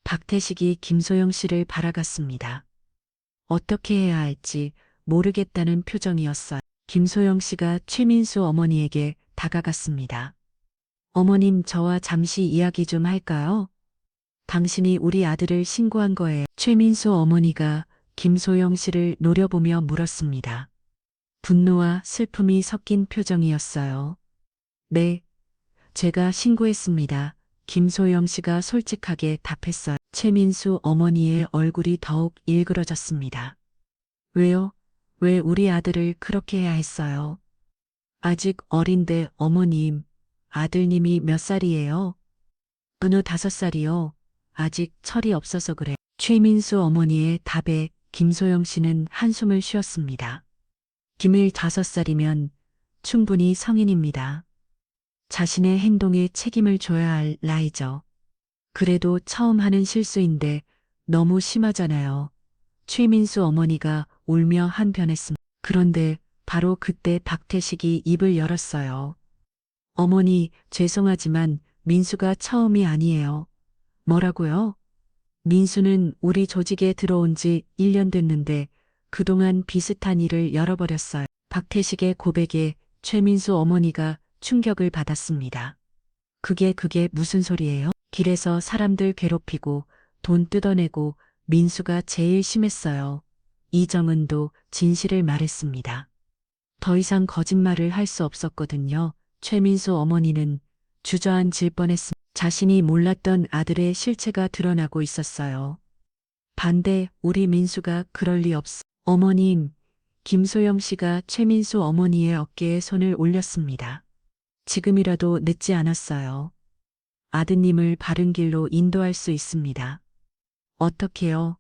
박태식이 김소영 씨를 바라봤습니다. 어떻게 해야 할지 모르겠다는 표정이었어요. 김소영 씨가 최민수 어머니에게 다가갔습니다. 어머님, 저와 잠시 이야기 좀 할까요? 당신이 우리 아들을 신고한 거예요. 최민수 어머니가 김소영 씨를 노려보며 물었습니다. 분노와 슬픔이 섞인 표정이었어요. 네, 제가 신고했습니다. 김소영 씨가 솔직하게 답했어요. 최민수 어머니의 얼굴이 더욱 일그러졌습니다. 왜요? 왜 우리 아들을 그렇게 해야 했어요? 아직 어린데 어머님, 아들님이 몇 살이에요? 어느 5살이요. 아직 철이 없어서 그래. 최민수 어머니의 답에 김소영 씨는 한숨을 쉬었습니다. 김일 5살이면 충분히 성인입니다. 자신의 행동에 책임을 져야 할 나이죠. 그래도 처음 하는 실수인데 너무 심하잖아요. 최민수 어머니가 울며 한편했습니다. 그런데 바로 그때 박태식이 입을 열었어요. 어머니, 죄송하지만 민수가 처음이 아니에요. 뭐라고요? 민수는 우리 조직에 들어온 지 1년 됐는데 그동안 비슷한 일을 열어버렸어요. 박태식의 고백에 최민수 어머니가 충격을 받았습니다. 그게 무슨 소리예요? 길에서 사람들 괴롭히고 돈 뜯어내고 민수가 제일 심했어요. 이정은도 진실을 말했습니다. 더 이상 거짓말을 할 수 없었거든요. 최민수 어머니는 주저앉을 뻔했습니다. 자신이 몰랐던 아들의 실체가 드러나고 있었어요. 반대, 우리 민수가 그럴 리 없어. 어머님, 김소영 씨가 최민수 어머니의 어깨에 손을 올렸습니다. 지금이라도 늦지 않았어요. 아드님을 바른 길로 인도할 수 있습니다. 어떻게요?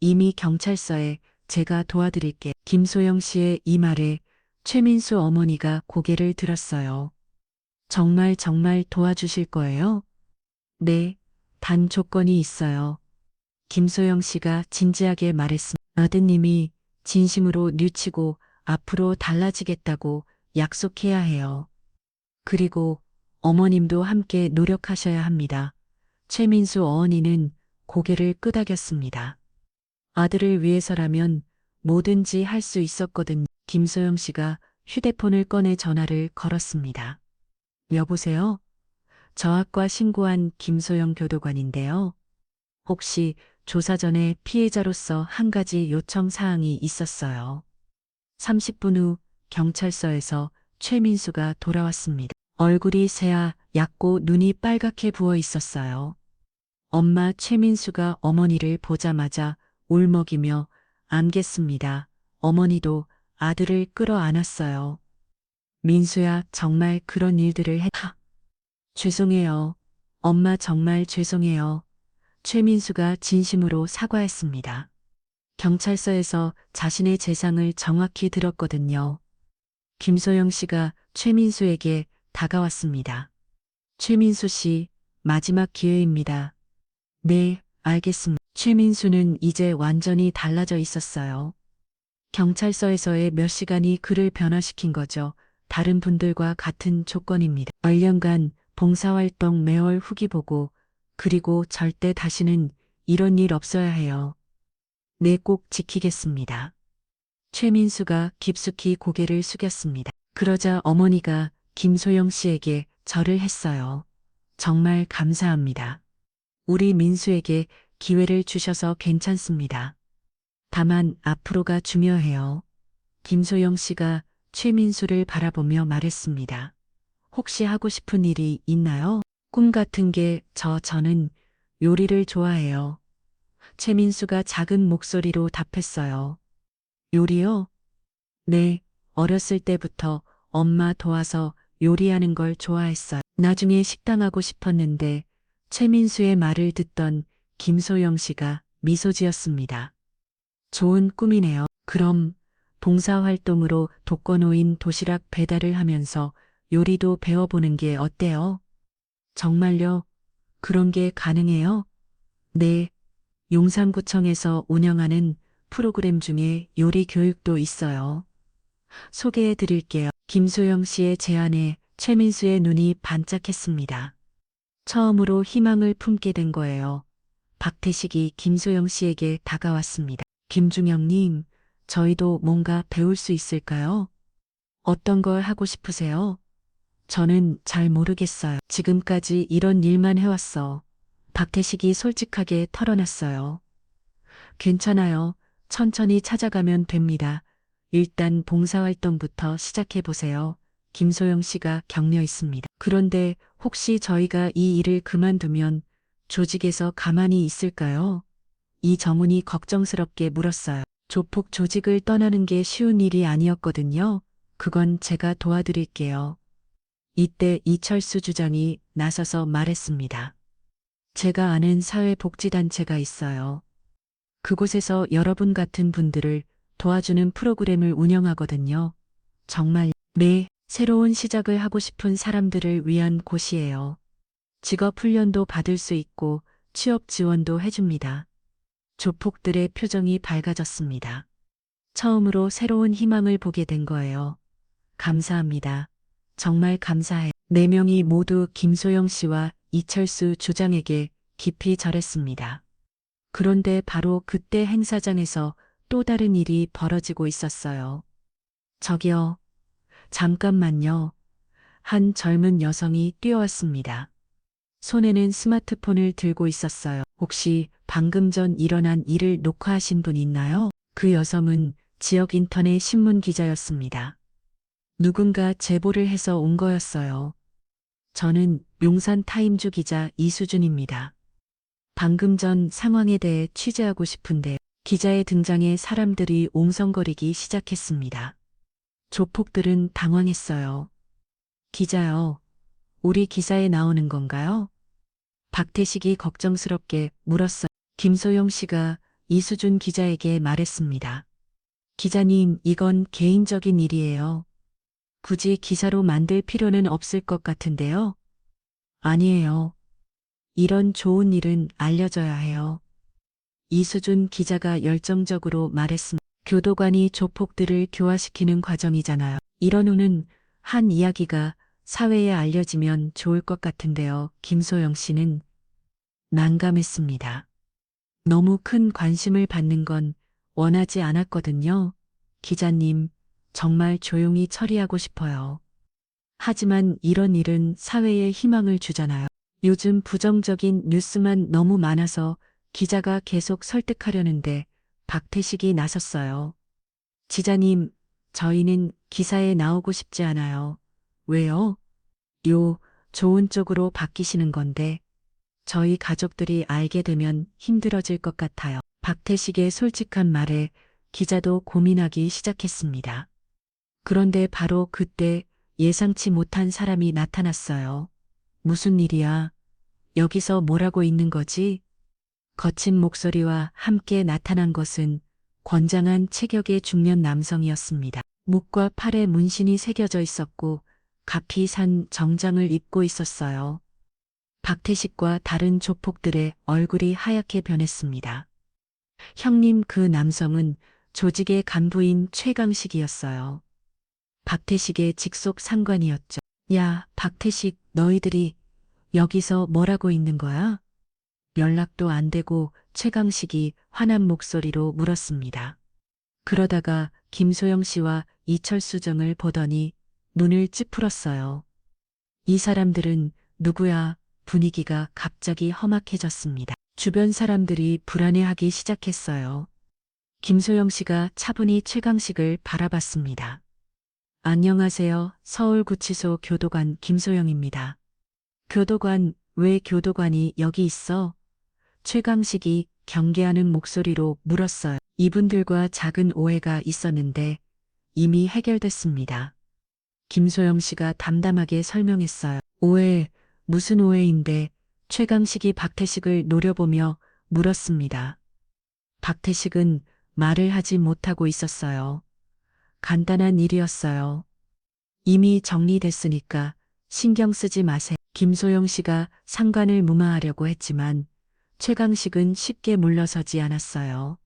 이미 경찰서에 제가 도와드릴게. 김소영 씨의 이 말에 최민수 어머니가 고개를 들었어요. 정말 도와주실 거예요? 네, 단 조건이 있어요. 김소영 씨가 진지하게 말했습니다. 아드님이 진심으로 뉘치고 앞으로 달라지겠다고 약속해야 해요. 그리고 어머님도 함께 노력하셔야 합니다. 최민수 어머니는 고개를 끄덕였습니다. 아들을 위해서라면 뭐든지 할 수 있었거든요. 김소영 씨가 휴대폰을 꺼내 전화를 걸었습니다. 여보세요? 저학과 신고한 김소영 교도관인데요. 혹시 조사 전에 피해자로서 한 가지 요청 사항이 있었어요. 30분 후 경찰서에서 최민수가 돌아왔습니다. 얼굴이 새하 얕고 눈이 빨갛게 부어 있었어요. 엄마 최민수가 어머니를 보자마자 울먹이며 안겠습니다. 어머니도 아들을 끌어안았어요. 민수야, 정말 그런 일들을 죄송해요. 엄마 정말 죄송해요. 최민수가 진심으로 사과했습니다. 경찰서에서 자신의 재상을 정확히 들었거든요. 김소영 씨가 최민수에게 다가왔습니다. 최민수 씨, 마지막 기회입니다. 네, 알겠습니다. 최민수는 이제 완전히 달라져 있었어요. 경찰서에서의 몇 시간이 그를 변화시킨 거죠. 다른 분들과 같은 조건입니다. 1년간 봉사활동 매월 후기 보고 그리고 절대 다시는 이런 일 없어야 해요. 네, 꼭 지키겠습니다. 최민수가 깊숙이 고개를 숙였습니다. 그러자 어머니가 김소영 씨에게 절을 했어요. 정말 감사합니다. 우리 민수에게 기회를 주셔서 괜찮습니다. 다만 앞으로가 중요해요. 김소영 씨가 최민수를 바라보며 말했습니다. 혹시 하고 싶은 일이 있나요? 꿈 같은 게 저는 요리를 좋아해요. 최민수가 작은 목소리로 답했어요. 요리요? 네, 어렸을 때부터 엄마 도와서 요리하는 걸 좋아했어요. 나중에 식당하고 싶었는데 최민수의 말을 듣던 김소영 씨가 미소 지었습니다. 좋은 꿈이네요. 그럼 봉사활동으로 독거노인 도시락 배달을 하면서 요리도 배워보는 게 어때요? 정말요? 그런 게 가능해요? 네, 용산구청에서 운영하는 프로그램 중에 요리 교육도 있어요. 소개해 드릴게요. 김소영 씨의 제안에 최민수의 눈이 반짝했습니다. 처음으로 희망을 품게 된 거예요. 박태식이 김소영 씨에게 다가왔습니다. 김중영님, 저희도 뭔가 배울 수 있을까요? 어떤 걸 하고 싶으세요? 저는 잘 모르겠어요. 지금까지 이런 일만 해왔어. 박태식이 솔직하게 털어놨어요. 괜찮아요. 천천히 찾아가면 됩니다. 일단 봉사활동부터 시작해보세요. 김소영 씨가 격려했습니다. 그런데 혹시 저희가 이 일을 그만두면 조직에서 가만히 있을까요? 이정훈이 걱정스럽게 물었어요. 조폭 조직을 떠나는 게 쉬운 일이 아니었거든요. 그건 제가 도와드릴게요. 이때 이철수 주장이 나서서 말했습니다. 제가 아는 사회복지단체가 있어요. 그곳에서 여러분 같은 분들을 도와주는 프로그램을 운영하거든요. 정말, 네, 새로운 시작을 하고 싶은 사람들을 위한 곳이에요. 직업 훈련도 받을 수 있고 취업 지원도 해줍니다. 조폭들의 표정이 밝아졌습니다. 처음으로 새로운 희망을 보게 된 거예요. 감사합니다. 정말 감사해. 네 명이 모두 김소영 씨와 이철수 주장에게 깊이 절했습니다. 그런데 바로 그때 행사장에서 또 다른 일이 벌어지고 있었어요. 저기요. 잠깐만요. 한 젊은 여성이 뛰어왔습니다. 손에는 스마트폰을 들고 있었어요. 혹시 방금 전 일어난 일을 녹화하신 분 있나요? 그 여성은 지역 인터넷 신문 기자였습니다. 누군가 제보를 해서 온 거였어요. 저는 용산 타임주 기자 이수준입니다. 방금 전 상황에 대해 취재하고 싶은데 기자의 등장에 사람들이 옹성거리기 시작했습니다. 조폭들은 당황했어요. 기자요. 우리 기사에 나오는 건가요? 박태식이 걱정스럽게 물었어요. 김소영 씨가 이수준 기자에게 말했습니다. 기자님, 이건 개인적인 일이에요. 굳이 기사로 만들 필요는 없을 것 같은데요. 아니에요. 이런 좋은 일은 알려져야 해요. 이수준 기자가 열정적으로 말했습니다. 교도관이 조폭들을 교화시키는 과정이잖아요. 이런 후는 한 이야기가 사회에 알려지면 좋을 것 같은데요. 김소영 씨는 난감했습니다. 너무 큰 관심을 받는 건 원하지 않았거든요. 기자님, 정말 조용히 처리하고 싶어요. 하지만 이런 일은 사회에 희망을 주잖아요. 요즘 부정적인 뉴스만 너무 많아서 기자가 계속 설득하려는데 박태식이 나섰어요. 기자님, 저희는 기사에 나오고 싶지 않아요. 왜요? 좋은 쪽으로 바뀌시는 건데 저희 가족들이 알게 되면 힘들어질 것 같아요. 박태식의 솔직한 말에 기자도 고민하기 시작했습니다. 그런데 바로 그때 예상치 못한 사람이 나타났어요. 무슨 일이야? 여기서 뭐라고 있는 거지? 거친 목소리와 함께 나타난 것은 권장한 체격의 중년 남성이었습니다. 목과 팔에 문신이 새겨져 있었고 가피 산 정장을 입고 있었어요. 박태식과 다른 조폭들의 얼굴이 하얗게 변했습니다. 형님, 그 남성은 조직의 간부인 최강식이었어요. 박태식의 직속 상관이었죠. 야, 박태식, 너희들이 여기서 뭐라고 있는 거야? 연락도 안 되고 최강식이 화난 목소리로 물었습니다. 그러다가 김소영 씨와 이철수 정을 보더니 눈을 찌푸렸어요. 이 사람들은 누구야? 분위기가 갑자기 험악해졌습니다. 주변 사람들이 불안해하기 시작했어요. 김소영 씨가 차분히 최강식을 바라봤습니다. 안녕하세요. 서울구치소 교도관 김소영입니다. 교도관, 왜 교도관이 여기 있어? 최강식이 경계하는 목소리로 물었어요. 이분들과 작은 오해가 있었는데 이미 해결됐습니다. 김소영 씨가 담담하게 설명했어요. 오해, 무슨 오해인데? 최강식이 박태식을 노려보며 물었습니다. 박태식은 말을 하지 못하고 있었어요. 간단한 일이었어요. 이미 정리됐으니까 신경 쓰지 마세요. 김소영 씨가 상관을 무마하려고 했지만 최강식은 쉽게 물러서지 않았어요.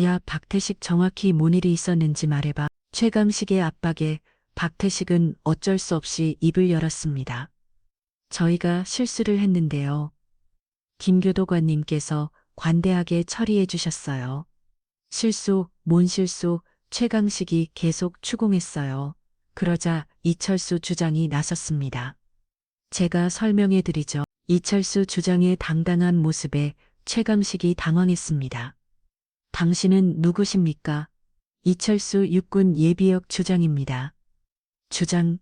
야, 박태식, 정확히 뭔 일이 있었는지 말해봐. 최강식의 압박에 박태식은 어쩔 수 없이 입을 열었습니다. 저희가 실수를 했는데요. 김 교도관님께서 관대하게 처리해 주셨어요. 실수, 뭔 실수? 최강식이 계속 추궁했어요. 그러자 이철수 주장이 나섰습니다. 제가 설명해 드리죠. 이철수 주장의 당당한 모습에 최강식이 당황했습니다. 당신은 누구십니까? 이철수 육군 예비역 주장입니다. 주장,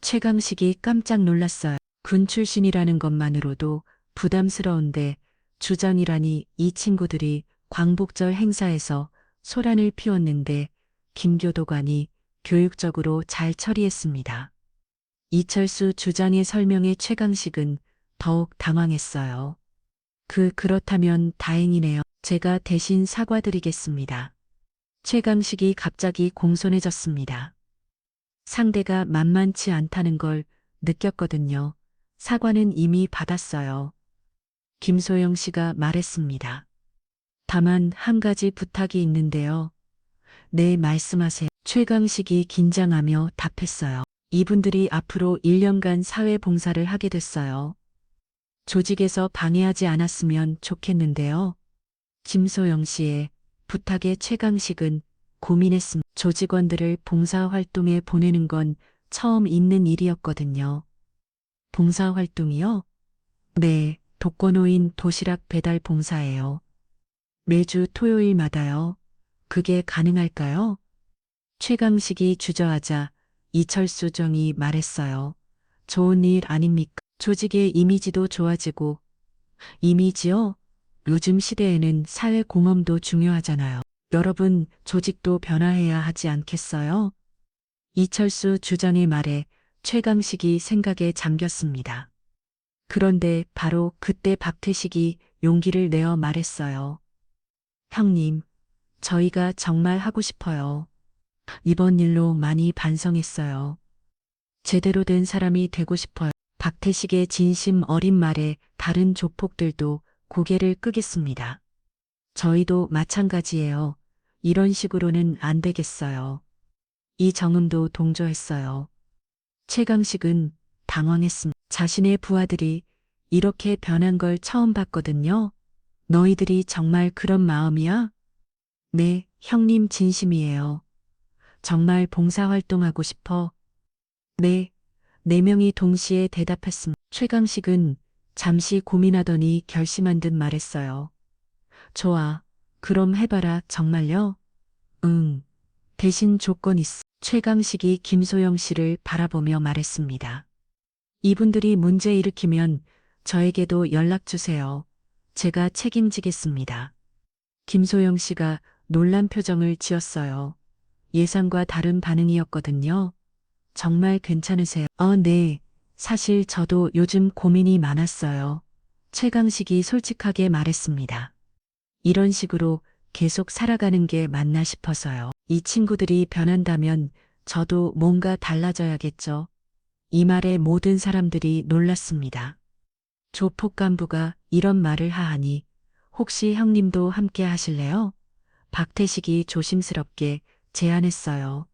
최강식이 깜짝 놀랐어요. 군 출신이라는 것만으로도 부담스러운데 주장이라니. 이 친구들이 광복절 행사에서 소란을 피웠는데 김교도관이 교육적으로 잘 처리했습니다. 이철수 주장의 설명에 최강식은 더욱 당황했어요. 그렇다면 다행이네요. 제가 대신 사과드리겠습니다. 최강식이 갑자기 공손해졌습니다. 상대가 만만치 않다는 걸 느꼈거든요. 사과는 이미 받았어요. 김소영 씨가 말했습니다. 다만 한 가지 부탁이 있는데요. 네, 말씀하세요. 최강식이 긴장하며 답했어요. 이분들이 앞으로 1년간 사회봉사를 하게 됐어요. 조직에서 방해하지 않았으면 좋겠는데요. 김소영 씨의 부탁에 최강식은 고민했습니다. 조직원들을 봉사활동에 보내는 건 처음 있는 일이었거든요. 봉사활동이요? 네, 독거노인 도시락 배달 봉사예요. 매주 토요일마다요. 그게 가능할까요? 최강식이 주저하자 이철수 정이 말했어요. 좋은 일 아닙니까? 조직의 이미지도 좋아지고. 이미지요? 요즘 시대에는 사회 공헌도 중요하잖아요. 여러분, 조직도 변화해야 하지 않겠어요? 이철수 주장의 말에 최강식이 생각에 잠겼습니다. 그런데 바로 그때 박태식이 용기를 내어 말했어요. 형님, 저희가 정말 하고 싶어요. 이번 일로 많이 반성했어요. 제대로 된 사람이 되고 싶어요. 박태식의 진심 어린 말에 다른 조폭들도 고개를 끄겠습니다. 저희도 마찬가지예요. 이런 식으로는 안 되겠어요. 이정음도 동조했어요. 최강식은 당황했습니다. 자신의 부하들이 이렇게 변한 걸 처음 봤거든요. 너희들이 정말 그런 마음이야? 네, 형님 진심이에요. 정말 봉사활동하고 싶어? 네, 네 명이 동시에 대답했습니다. 최강식은 잠시 고민하더니 결심한 듯 말했어요. 좋아, 그럼 해봐라. 정말요? 응, 대신 조건 있어. 최강식이 김소영 씨를 바라보며 말했습니다. 이분들이 문제 일으키면 저에게도 연락 주세요. 제가 책임지겠습니다. 김소영 씨가 놀란 표정을 지었어요. 예상과 다른 반응이었거든요. 정말 괜찮으세요? 네. 사실 저도 요즘 고민이 많았어요. 최강식이 솔직하게 말했습니다. 이런 식으로 계속 살아가는 게 맞나 싶어서요. 이 친구들이 변한다면 저도 뭔가 달라져야겠죠. 이 말에 모든 사람들이 놀랐습니다. 조폭 간부가 이런 말을 하하니 혹시 형님도 함께 하실래요? 박태식이 조심스럽게 제안했어요.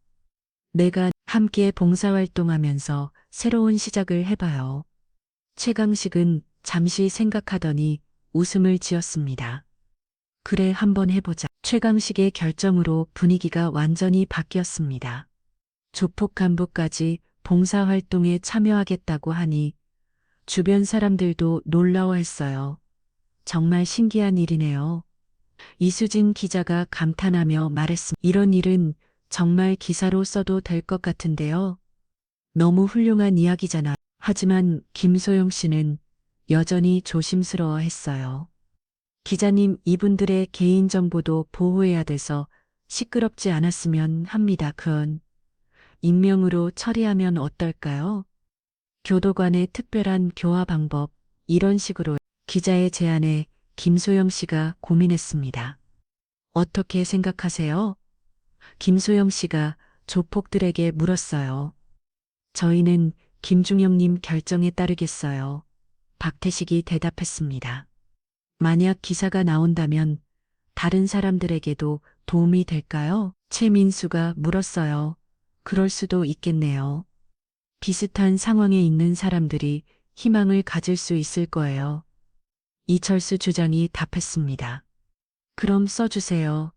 내가 함께 봉사활동하면서 새로운 시작을 해봐요. 최강식은 잠시 생각하더니 웃음을 지었습니다. 그래, 한번 해보자. 최강식의 결정으로 분위기가 완전히 바뀌었습니다. 조폭 간부까지 봉사활동에 참여하겠다고 하니 주변 사람들도 놀라워했어요. 정말 신기한 일이네요. 이수진 기자가 감탄하며 말했습니다. 이런 일은 정말 기사로 써도 될 것 같은데요. 너무 훌륭한 이야기잖아. 하지만 김소영 씨는 여전히 조심스러워 했어요. 기자님, 이분들의 개인정보도 보호해야 돼서 시끄럽지 않았으면 합니다. 그건 익명으로 처리하면 어떨까요? 교도관의 특별한 교화 방법, 이런 식으로. 기자의 제안에 김소영 씨가 고민했습니다. 어떻게 생각하세요? 김소영 씨가 조폭들에게 물었어요. 저희는 김중영님 결정에 따르겠어요. 박태식이 대답했습니다. 만약 기사가 나온다면 다른 사람들에게도 도움이 될까요? 최민수가 물었어요. 그럴 수도 있겠네요. 비슷한 상황에 있는 사람들이 희망을 가질 수 있을 거예요. 이철수 주장이 답했습니다. 그럼 써주세요.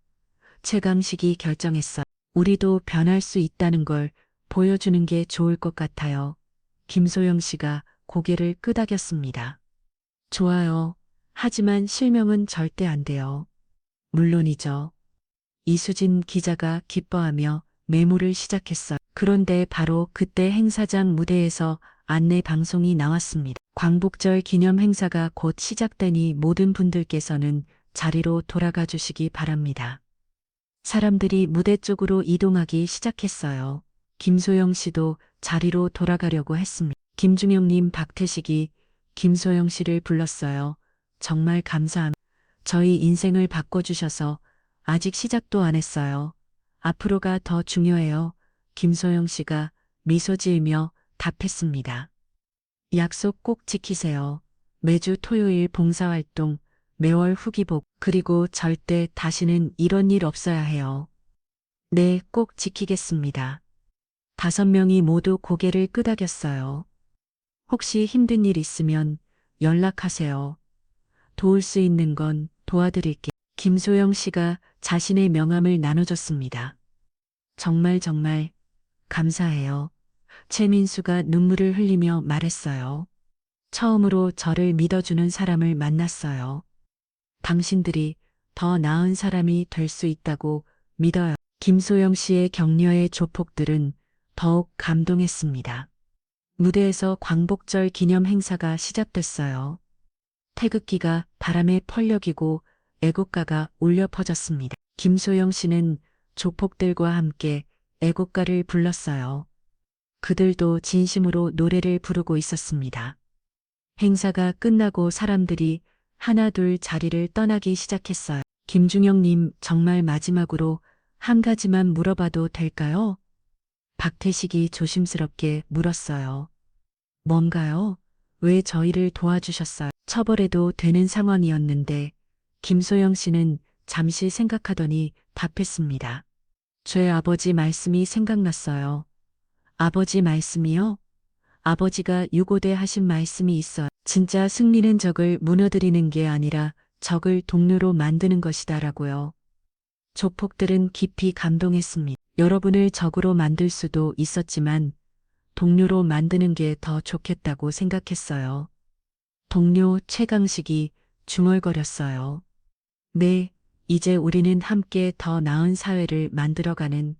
최강식이 결정했어. 우리도 변할 수 있다는 걸 보여주는 게 좋을 것 같아요. 김소영 씨가 고개를 끄덕였습니다. 좋아요. 하지만 실명은 절대 안 돼요. 물론이죠. 이수진 기자가 기뻐하며 메모를 시작했어요. 그런데 바로 그때 행사장 무대에서 안내 방송이 나왔습니다. 광복절 기념 행사가 곧 시작되니 모든 분들께서는 자리로 돌아가 주시기 바랍니다. 사람들이 무대 쪽으로 이동하기 시작했어요. 김소영 씨도 자리로 돌아가려고 했습니다. 김중영님, 박태식이 김소영 씨를 불렀어요. 정말 감사합니다. 저희 인생을 바꿔주셔서 아직 시작도 안 했어요. 앞으로가 더 중요해요. 김소영 씨가 미소 지으며 답했습니다. 약속 꼭 지키세요. 매주 토요일 봉사활동, 매월 후기복, 그리고 절대 다시는 이런 일 없어야 해요. 네, 꼭 지키겠습니다. 5명이 모두 고개를 끄덕였어요. 혹시 힘든 일 있으면 연락하세요. 도울 수 있는 건 도와드릴게요. 김소영 씨가 자신의 명함을 나눠줬습니다. 정말 감사해요. 최민수가 눈물을 흘리며 말했어요. 처음으로 저를 믿어주는 사람을 만났어요. 당신들이 더 나은 사람이 될 수 있다고 믿어요. 김소영 씨의 격려의 조폭들은 더욱 감동했습니다. 무대에서 광복절 기념 행사가 시작됐어요. 태극기가 바람에 펄럭이고 애국가가 울려 퍼졌습니다. 김소영 씨는 조폭들과 함께 애국가를 불렀어요. 그들도 진심으로 노래를 부르고 있었습니다. 행사가 끝나고 사람들이 하나둘 자리를 떠나기 시작했어요. 김중영님, 정말 마지막으로 한 가지만 물어봐도 될까요? 박태식이 조심스럽게 물었어요. 뭔가요? 왜 저희를 도와주셨어요? 처벌해도 되는 상황이었는데 김소영 씨는 잠시 생각하더니 답했습니다. 제 아버지 말씀이 생각났어요. 아버지 말씀이요? 아버지가 유고대 하신 말씀이 있어요. 진짜 승리는 적을 무너뜨리는 게 아니라 적을 동료로 만드는 것이다라고요. 조폭들은 깊이 감동했습니다. 여러분을 적으로 만들 수도 있었지만 동료로 만드는 게 더 좋겠다고 생각했어요. 동료 최강식이 중얼거렸어요. 네, 이제 우리는 함께 더 나은 사회를 만들어가는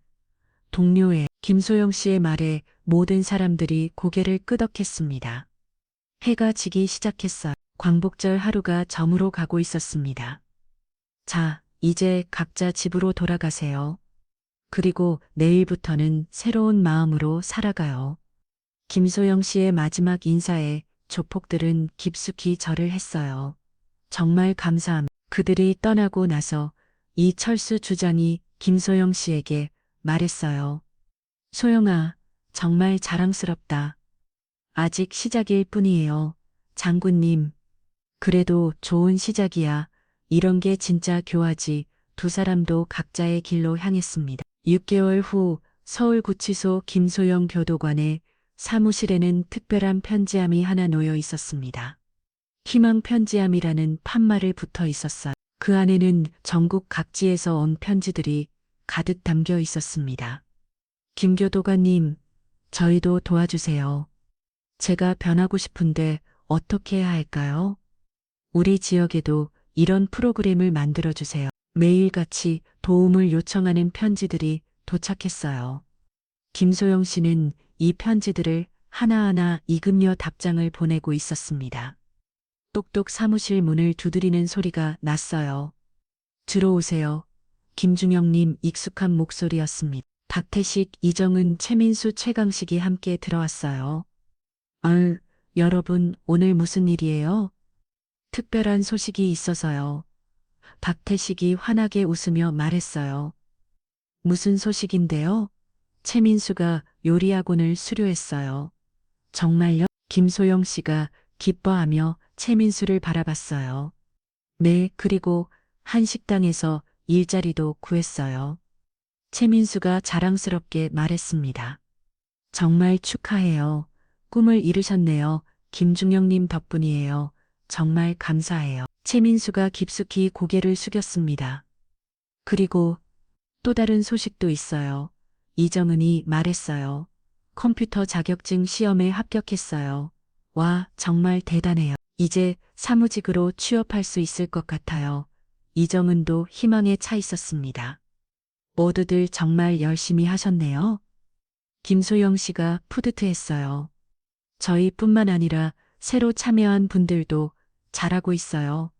동료의 김소영 씨의 말에 모든 사람들이 고개를 끄덕했습니다. 해가 지기 시작했어요. 광복절 하루가 저물어 가고 있었습니다. 자, 이제 각자 집으로 돌아가세요. 그리고 내일부터는 새로운 마음으로 살아가요. 김소영 씨의 마지막 인사에 조폭들은 깊숙이 절을 했어요. 정말 감사합니다. 그들이 떠나고 나서 이철수 주장이 김소영 씨에게 말했어요. 소영아, 정말 자랑스럽다. 아직 시작일 뿐이에요. 장군님. 그래도 좋은 시작이야. 이런 게 진짜 교화지. 두 사람도 각자의 길로 향했습니다. 6개월 후 서울구치소 김소영 교도관의 사무실에는 특별한 편지함이 하나 놓여 있었습니다. 희망 편지함이라는 판말을 붙어 있었어요. 그 안에는 전국 각지에서 온 편지들이 가득 담겨 있었습니다. 김 교도관님, 저희도 도와주세요. 제가 변하고 싶은데 어떻게 해야 할까요? 우리 지역에도 이런 프로그램을 만들어주세요. 매일같이 도움을 요청하는 편지들이 도착했어요. 김소영 씨는 이 편지들을 하나하나 읽으며 답장을 보내고 있었습니다. 똑똑 사무실 문을 두드리는 소리가 났어요. 들어오세요. 김중영님 익숙한 목소리였습니다. 박태식, 이정은, 최민수, 최강식이 함께 들어왔어요. 여러분, 오늘 무슨 일이에요? 특별한 소식이 있어서요. 박태식이 환하게 웃으며 말했어요. 무슨 소식인데요? 최민수가 요리학원을 수료했어요. 정말요? 김소영 씨가 기뻐하며 최민수를 바라봤어요. 네, 그리고 한 식당에서 일자리도 구했어요. 최민수가 자랑스럽게 말했습니다. 정말 축하해요. 꿈을 이루셨네요. 김중영님 덕분이에요. 정말 감사해요. 최민수가 깊숙이 고개를 숙였습니다. 그리고 또 다른 소식도 있어요. 이정은이 말했어요. 컴퓨터 자격증 시험에 합격했어요. 와, 정말 대단해요. 이제 사무직으로 취업할 수 있을 것 같아요. 이정은도 희망에 차 있었습니다. 모두들 정말 열심히 하셨네요. 김소영 씨가 푸듯해했어요. 저희뿐만 아니라 새로 참여한 분들도 잘하고 있어요.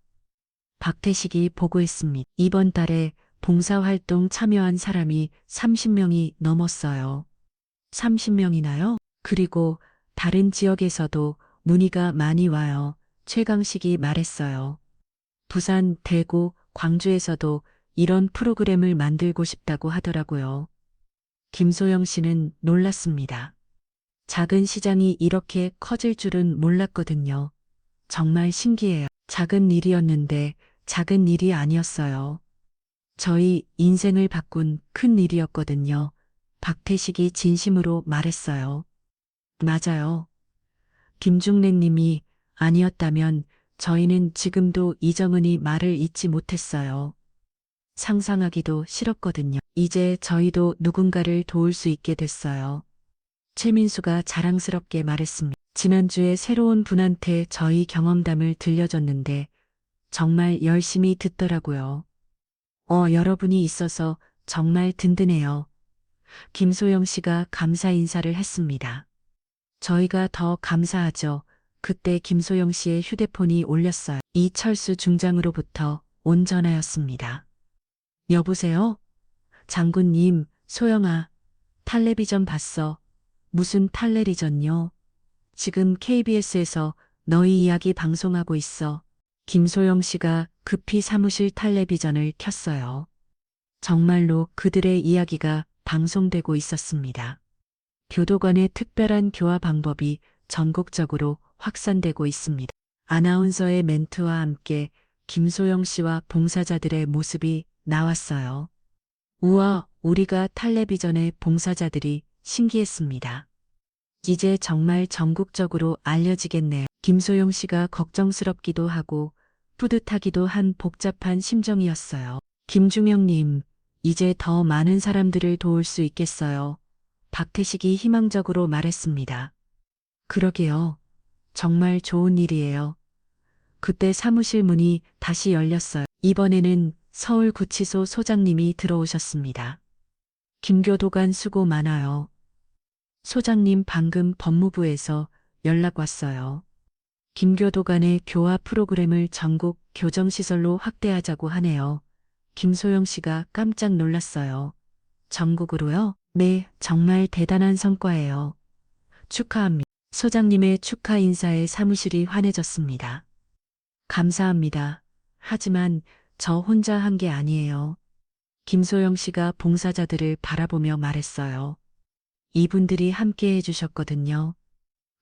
박태식이 보고했습니다. 이번 달에 봉사활동 참여한 사람이 30명이 넘었어요. 30명이나요? 그리고 다른 지역에서도 문의가 많이 와요. 최강식이 말했어요. 부산, 대구, 광주에서도 이런 프로그램을 만들고 싶다고 하더라고요. 김소영 씨는 놀랐습니다. 작은 시장이 이렇게 커질 줄은 몰랐거든요. 정말 신기해요. 작은 일이었는데 작은 일이 아니었어요. 저희 인생을 바꾼 큰 일이었거든요. 박태식이 진심으로 말했어요. 맞아요. 김중래 님이 아니었다면 저희는 지금도 이정은이 말을 잊지 못했어요. 상상하기도 싫었거든요. 이제 저희도 누군가를 도울 수 있게 됐어요. 최민수가 자랑스럽게 말했습니다. 지난주에 새로운 분한테 저희 경험담을 들려줬는데 정말 열심히 듣더라고요. 여러분이 있어서 정말 든든해요. 김소영 씨가 감사 인사를 했습니다. 저희가 더 감사하죠. 그때 김소영 씨의 휴대폰이 울렸어요. 이철수 중장으로부터 온 전화였습니다. 여보세요? 장군님, 소영아, 텔레비전 봤어. 무슨 텔레비전요? 지금 KBS에서 너희 이야기 방송하고 있어. 김소영 씨가 급히 사무실 텔레비전을 켰어요. 정말로 그들의 이야기가 방송되고 있었습니다. 교도관의 특별한 교화 방법이 전국적으로 확산되고 있습니다. 아나운서의 멘트와 함께 김소영 씨와 봉사자들의 모습이 나왔어요. 우와, 우리가 텔레비전의 봉사자들이 신기했습니다. 이제 정말 전국적으로 알려지겠네요. 김소영 씨가 걱정스럽기도 하고 뿌듯하기도 한 복잡한 심정이었어요. 김중영님, 이제 더 많은 사람들을 도울 수 있겠어요. 박태식이 희망적으로 말했습니다. 그러게요. 정말 좋은 일이에요. 그때 사무실 문이 다시 열렸어요. 이번에는 서울구치소 소장님이 들어오셨습니다. 김교도관 수고 많아요. 소장님 방금 법무부에서 연락 왔어요. 김교도관의 교화 프로그램을 전국 교정시설로 확대하자고 하네요. 김소영 씨가 깜짝 놀랐어요. 전국으로요? 네, 정말 대단한 성과예요. 축하합니다. 소장님의 축하 인사에 사무실이 환해졌습니다. 감사합니다. 하지만 저 혼자 한 게 아니에요. 김소영 씨가 봉사자들을 바라보며 말했어요. 이분들이 함께 해주셨거든요.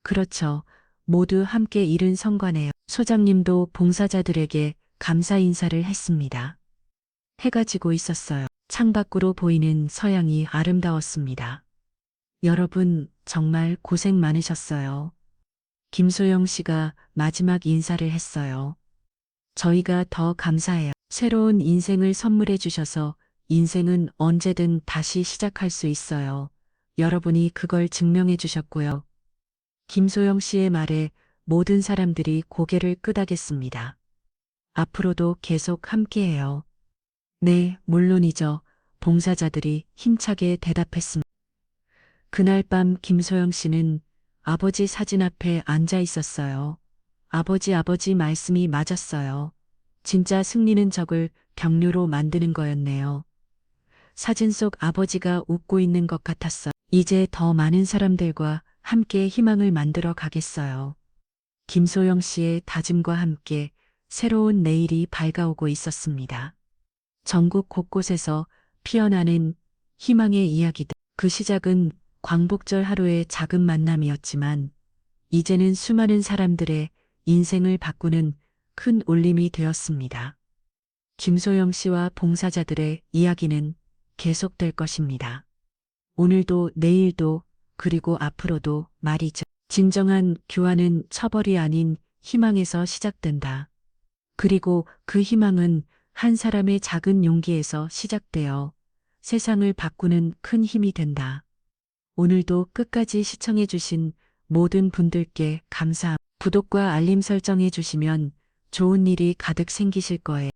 그렇죠. 모두 함께 이룬 성과네요. 소장님도 봉사자들에게 감사 인사를 했습니다. 해가 지고 있었어요. 창밖으로 보이는 서양이 아름다웠습니다. 여러분, 정말 고생 많으셨어요. 김소영 씨가 마지막 인사를 했어요. 저희가 더 감사해요. 새로운 인생을 선물해 주셔서 인생은 언제든 다시 시작할 수 있어요. 여러분이 그걸 증명해 주셨고요. 김소영 씨의 말에 모든 사람들이 고개를 끄덕였습니다. 앞으로도 계속 함께해요. 네, 물론이죠. 봉사자들이 힘차게 대답했습니다. 그날 밤 김소영 씨는 아버지 사진 앞에 앉아 있었어요. 아버지 말씀이 맞았어요. 진짜 승리는 적을 격려로 만드는 거였네요. 사진 속 아버지가 웃고 있는 것 같았어요. 이제 더 많은 사람들과 함께 희망을 만들어 가겠어요. 김소영 씨의 다짐과 함께 새로운 내일이 밝아오고 있었습니다. 전국 곳곳에서 피어나는 희망의 이야기들. 그 시작은 광복절 하루의 작은 만남이었지만 이제는 수많은 사람들의 인생을 바꾸는 큰 울림이 되었습니다. 김소영 씨와 봉사자들의 이야기는 계속될 것입니다. 오늘도 내일도 그리고 앞으로도 말이죠. 진정한 교환은 처벌이 아닌 희망에서 시작된다. 그리고 그 희망은 한 사람의 작은 용기에서 시작되어 세상을 바꾸는 큰 힘이 된다. 오늘도 끝까지 시청해 주신 모든 분들께 감사합니다. 구독과 알림 설정해 주시면 좋은 일이 가득 생기실 거예요.